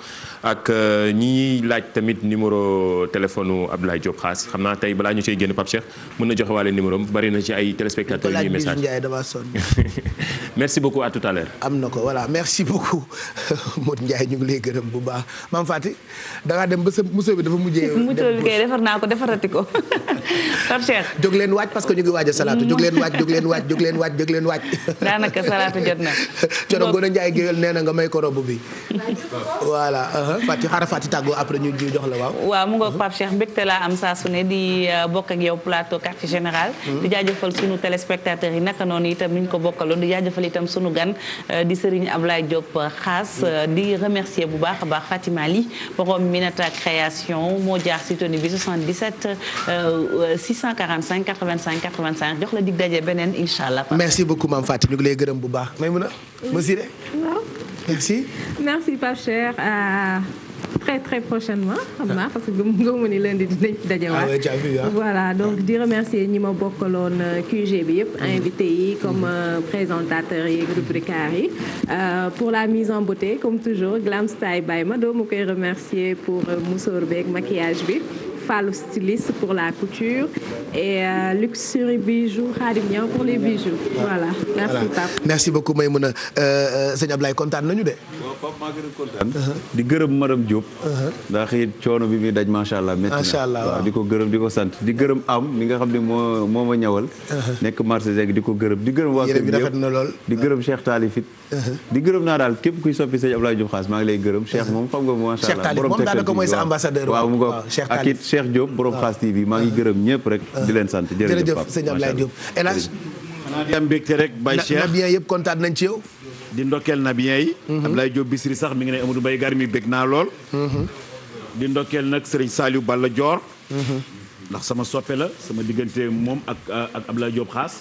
ak ñi laaj tamit numéro téléphone u Abdoulaye Diop Khass xam naa tey balaa ñu cey génn Pape Cheikh mën na joxe waale numéro bari na ci ay téléspectateurs yi message merci beaucoup à tout à l'heure am na ko voilà merci beaucoup Modou Ndiaye ñu ngi lay gërëm bu baax Mame Faty da ngaa dem ba sa musóor bi dafa mujjee musóor bi kay defar naa ko defarati ko Pape Cheikh jóg leen waaj parce que ñu ngi waaj a salaatu jóg leen waaj jóg leen waaj daanaka salaatu jot na Coro Ngoné Ndiaye géwél nee na nga may ko robb bi voilà Fati xaaral Fati tàggoo après ñu jox la waaw mu ngoog Pape Cheikh mbégte laa am saa su ne di bokk ak yow plateau quartier général. di jaajëfal sunu téléspectateurs yi naka noonu itam ni ñu ko bokkaloon di jaajëfal itam sunu gan di Serigne Ablaye Diop Xaas di remercier bu baax a baax Fatima Ly borom Minata création moo jaar si toni bi 77 645 85 85 jox la dig daje beneen incha allah. merci beaucoup Mame Fatou ñu ngi lay gërëm bu baax may mën a Massiré. waaw merci Pape Cheikh très très prochainement xam naa parce que gëmuma ni lundi dinañ ci dajewaat voilà donc di remercier ñi ma bokkaloon QG bi yëpp invité yi comme présentateurs yi rubricaires yi pour la mise en beauté comme toujours Glam Style by Mado mu koy remercier pour musóor beeg maquillage bi Fallou styliste pour la couture et Luxury Bijoux Khadim Niang pour les bijoux voilà merci Pape. merci beaucoup Maymouna sëñ Ablaye kontaan nañu de. waaw Pape maa gën a kontaan. di gërëm madame Diop. ndax it coono bi muy daj macha allah. macha allah waaw di ko gërëm di ko sant di gërëm am mi nga xam ne moo ma ñawal. nekk marché Zeg di ko gërëm di gërëm. waa kër gi rafet na lool. di gërëm Cheikh Talif it. di gërëm naa daal képp kuy soppi sëñ Ablaye Diop Xaas maa ngi lay gërëm Cheikh moom xam nga macha allah. borom daanaka mooy sa ambassadeur. waaw mu ngoog ak it Cheikh Diop borom Xaas TV maa ngi gërëm ñëpp rek di leen sant jërëjëf Pape sëñ Ablaye Diop El Hadj xanaa di am mbégte rek Baye Cheikh Nabien yëpp kontaan nañ ci yow di ndokkeel Nabien yi Ablaye Diop Bisri sax mi ngi ne Amadou Mbaye Garmi bég naa lool di ndokkeel nag Serigne Saliou Balla Dior ndax sama soppe la sama diggante moom ak Ablaye Diop Xaas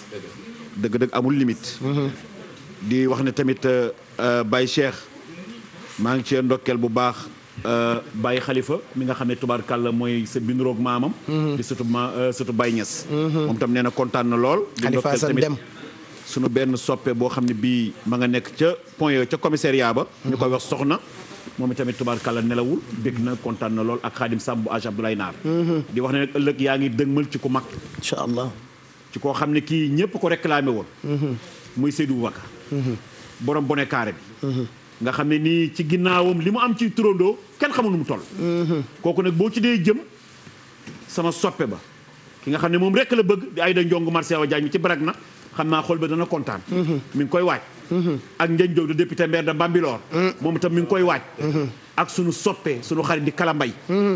dëgg-dëgg amul limite di wax ne tamit Baye Cheikh maa ngi cee ndokkeel bu baax Baye Khalifa mi nga xam ne tubaarkàlla mooy sa binroog maamam di surtout Baye Niass moom tam nee na kontaan na lool di ndokkeel tamit sunu benn soppe boo xam ne bii ma nga nekk ca point ca commissariat ba ñu koy wax soxna moom itamit tubaarkàlla nelawul bég na kontaan na lool ak Khadim Samb bu Age Abdoulaye Naar di wax ne nag ëllëg yaa ngi dëgmal ci ku mag incha allah ci koo xam ne kii ñëpp ko réclamé woon muy Seydou Boubacar borom bone carré bi nga xam ne nii ci ginnaawam li mu am ci turandoo kenn xamul nu mu toll kooku nag boo ci dee jëm sama soppe ba ki nga xam ne moom rekk la bëgg di Aïda Ndiongue Marché Awa Diagne mi ci barag na xam naa xol ba dana kontaan mi ngi koy waaj ak Ndiagne Diop de député maire de Bambilor moom itam mi ngi koy waaj ak sunu soppe sunu xarit di Kalambay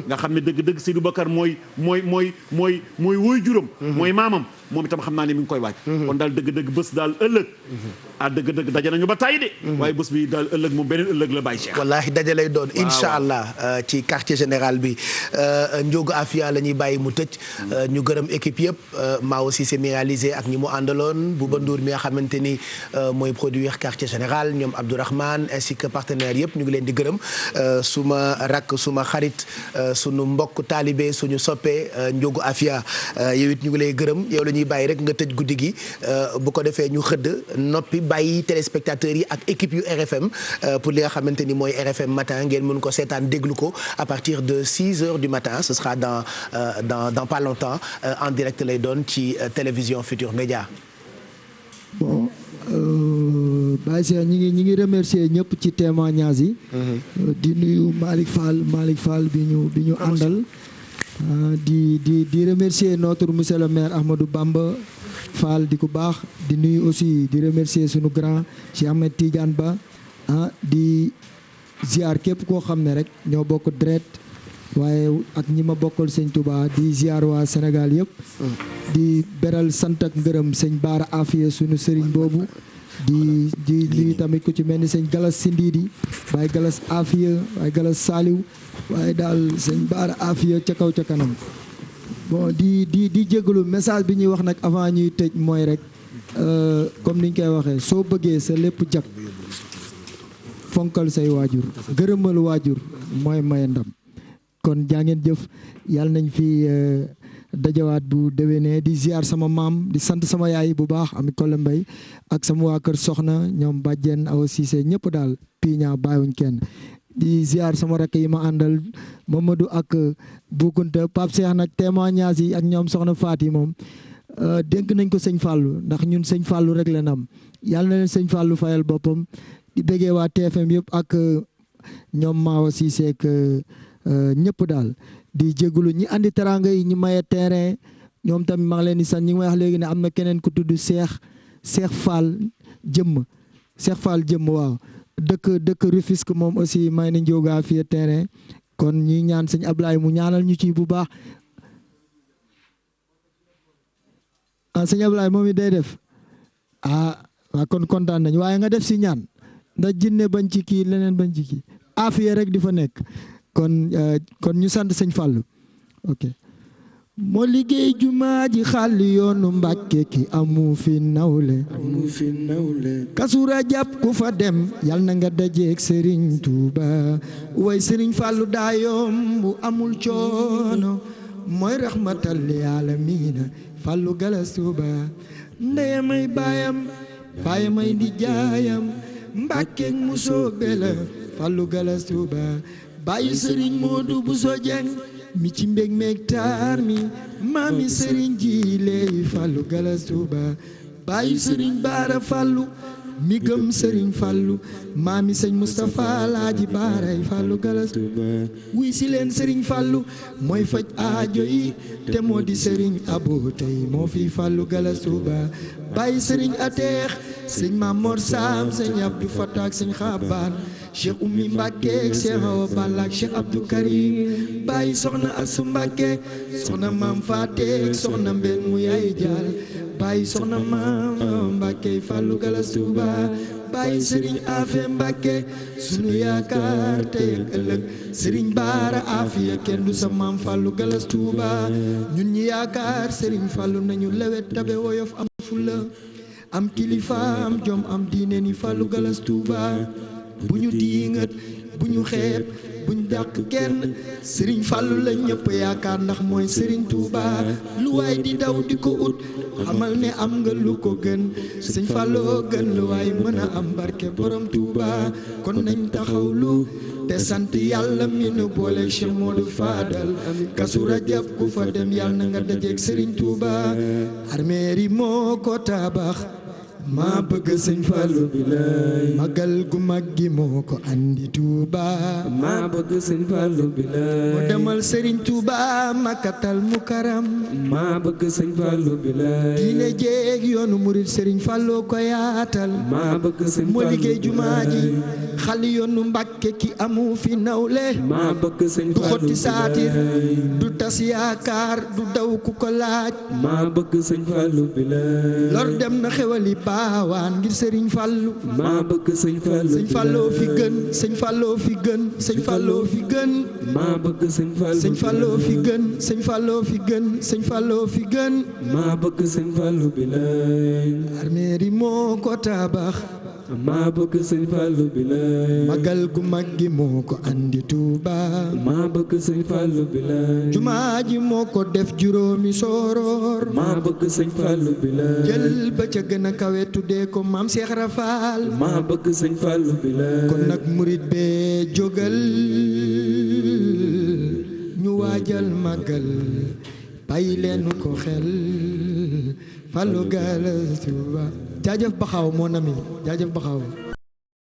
nga xam ne dëgg-dëgg Seydou Bakar mooy woy juróom mooy maamam moom itam xam naa ne mi ngi koy waaj kon daal dëgg-dëgg bés daal ëllëg dëgg-dëgg daje nañu ba tàyyi de waaye bés bi daal ëllëg moom beneen ëllëg la Baye Cheikh wallaahi daje lay doon incha allah ci quartier général bi Ndiogu Afia la ñuy bàyyi mu tëj ñu gërëm équipe yëpp maa aussi c'est réalisé ak ñi mu àndaloon Bouba Ndour mi nga xamante ni mooy produire quartier général ñoom Abdourahmane ainsi que partenaires yëpp ñu ngi leen di gërëm suma rakk suma xarit sunu mbokk taalibe suñu soppee Ndiogu Afia yow it ñu ngi lay gërëm yow la ñuy bàyyi rek nga tëj guddi gi bu ko defee ñu xëdd noppi bàyyi téléspectateurs yi ak équipe yu RFM pour li nga xamante ni mooy RFM matin ngeen mën ko seetaan déglu ko à partir de 6 heures du matin ce sera dans pas longtemps en direct lay doon ci télévision Futur Média. Bon Baye Cheikh ñi ngi remercier ñëpp ci témoignage yi. di nuyu Malick Fall bi ñu àndal. di remercier notre monsieur le maire Ahmadou Bamba Fall di ko baax di nuyu aussi di remercier sunu grand Cheikh Ahmed Tidiane Ba di ziar képp koo xam ne rek ñoo bokk deret waaye ak ñi ma bokkal sëñ Touba di ziar waa Sénégal yëpp. di beral sant ak ngërëm sëñ Baara Afia sunu sëriñ boobu. di nuyu tamit ku ci mel ni sëñ Galas Sindidi waaye Galas Afia waaye Galas Saliw waaye daal sëñ Baara Afia ca kaw ca kanam bon di jégalu message bi ñuy wax nag avant ñuy tëj mooy rek comme niñ koy waxee soo bëggee sa lépp jag fonkal say waajur gërëmal waajur mooy maye ndam kon jaa ngeen jëf yàlla nañ fi dajawaat bu déwénee di ziar sama maam di sant sama yaay bu baax Ami Kolle Mbay ak sama waa kër soxna ñoom Bàjjen Awa Cissé ñëpp daal piiñaa bàyyiwuñ kenn di ziar sama rakk yi ma àndal Mamadou ak Boukounta Pape Cheikh nag témoignage yi ak ñoom soxna Faati moom dénk nañ ko sëñ Fallou ndax ñun sëñ Fallou rek la nam yàlla na leen sëñ Fallou fayal boppam di bëggee waa TFM yëpp ak ñoom Maawa Cissé ak ñëpp daal di jégalu ñi andi teranga yi ñi maye terrain ñoom tamit maa ngi leen di sant ñi ngi may wax léegi ne am na keneen ku tudd Cheikh Fall jëmm waaw dëkk Rufisque moom aussi may na njóogaa fii terrain kon ñi ñaan sëñ Ablaye mu ñaanal ñu ci bu baax sëñ Ablaye moom it day def waa kon kontaan nañu waaye nga def si ñaan ndax jinne bañ ci kii leneen bañ ci kii afiya rek di fa nekk kon ñu sant sëñ Fallou ok moo liggéey jumaa ji xàll yoonu Mbàkke ki amu fi nawle Kazu Rajab ku fa dem yal na nga dajeeg Serigne Touba way Serigne Fallou daayom bu amul coono mooy rahmatal lil aalamiina Fallou Galas Touba ndeyamay baayam baayamay di jaayam Mbàkke musoo bela Fallou Galas Touba baayu Serigne Modou Bousso Dieng mi ci mbég meeg taar mi maami Serigne ji leey Fallou Galas Touba baayu Serigne Baara Fallou mi gëm Serigne Fallou maami sëñ Moustapha Laaji Baaray Fallou Galas Touba wuy si leen Serigne Fallou mooy faj aajo yi te moo di Serigne Abo tey moo fi Fallou Galas Touba baayu Serigne Ateex sëñ Mamor Sam sëñ Abdou Fatah ak sëñ Xabaan Cheikh Oumy Mbacke Cheikh Awa Balla ak Cheikh Abdou Karim bàyyi soxna Asu Mbacke soxna maam Fatek soxna Mbène mu yaay jaal bàyyi soxna maam Mbacke Fallou Galas Touba bàyyi Serigne Afe Mbacke sunu yaakaar tey ak ëllëg Serigne Baara Afiya kenn du sa maam Fallou Galas Touba ñun ñi yaakaar Serigne Fallou nañu lewet tabe woyof am fulla am kilifa am jom am diine ni Fallou Galas Touba bu ñu diingat bu ñu xeeb bu ñu dàq kenn Serigne Fallou la ñëpp yaakaar ndax mooy Serigne Touba lu waay di daw di ko ut xamal ne am nga lu ko gën Serigne Fallou gën lu waay mën a am barke borom Touba kon nañ taxawlu te sant yàlla mi nu boole Cheikh Modou Fadal Kazu Rajab ku fa dem yàlla na nga dajeeg Serigne Touba armeeri moo ko tabax maa bëgg sëñ Fallou bilaay magal gu mag gi moo ko andi Touba maa bëgg sëñ Fallou bilaay moo demal Serigne Touba Makkatal Mukarram maa bëgg sëñ Fallou bilaay diine jéeg yoonu murid Serigne Fallou ko yaatal maa bëgg sëñ Fallou moo liggéey jumaa ji xali yoonu Mbàkke ki amu fi nawle maa bëgg sëñ Fallou du xotti saatir du tas yaakaar du daw ku ko laaj maa bëgg sëñ Fallou bilaay lor dem na xewali baawaan ngir Serigne Fallou maa bëgg sëñ Fallou sëñ Fallou fi gën sëñ Fallou fi gën sëñ Fallou fi gën maa bëgg sëñ Fallou sëñ Fallou fi gën sëñ Fallou fi gën sëñ Fallou fi gën maa bëgg sëñ Fallou bilaay armeeri moo ko tabax maa bëgg sëñ Fallou bilaay magal gu mag gi moo ko andi Touba maa bëgg sëñ Fallou bilaay jumaa ji moo ko def juróomi sooroor maa bëgg sëñ Fallou bilaay jël ba ca gën a kawe tuddee ko maam Cheikh Rafal maa bëgg sëñ Fallou bilaay kon nag murit bee jógal ñu waajal magal bàyyi leen ko xel Fallou Galas Touba jaajëf Baxaw mon ami jaajëf Baxaw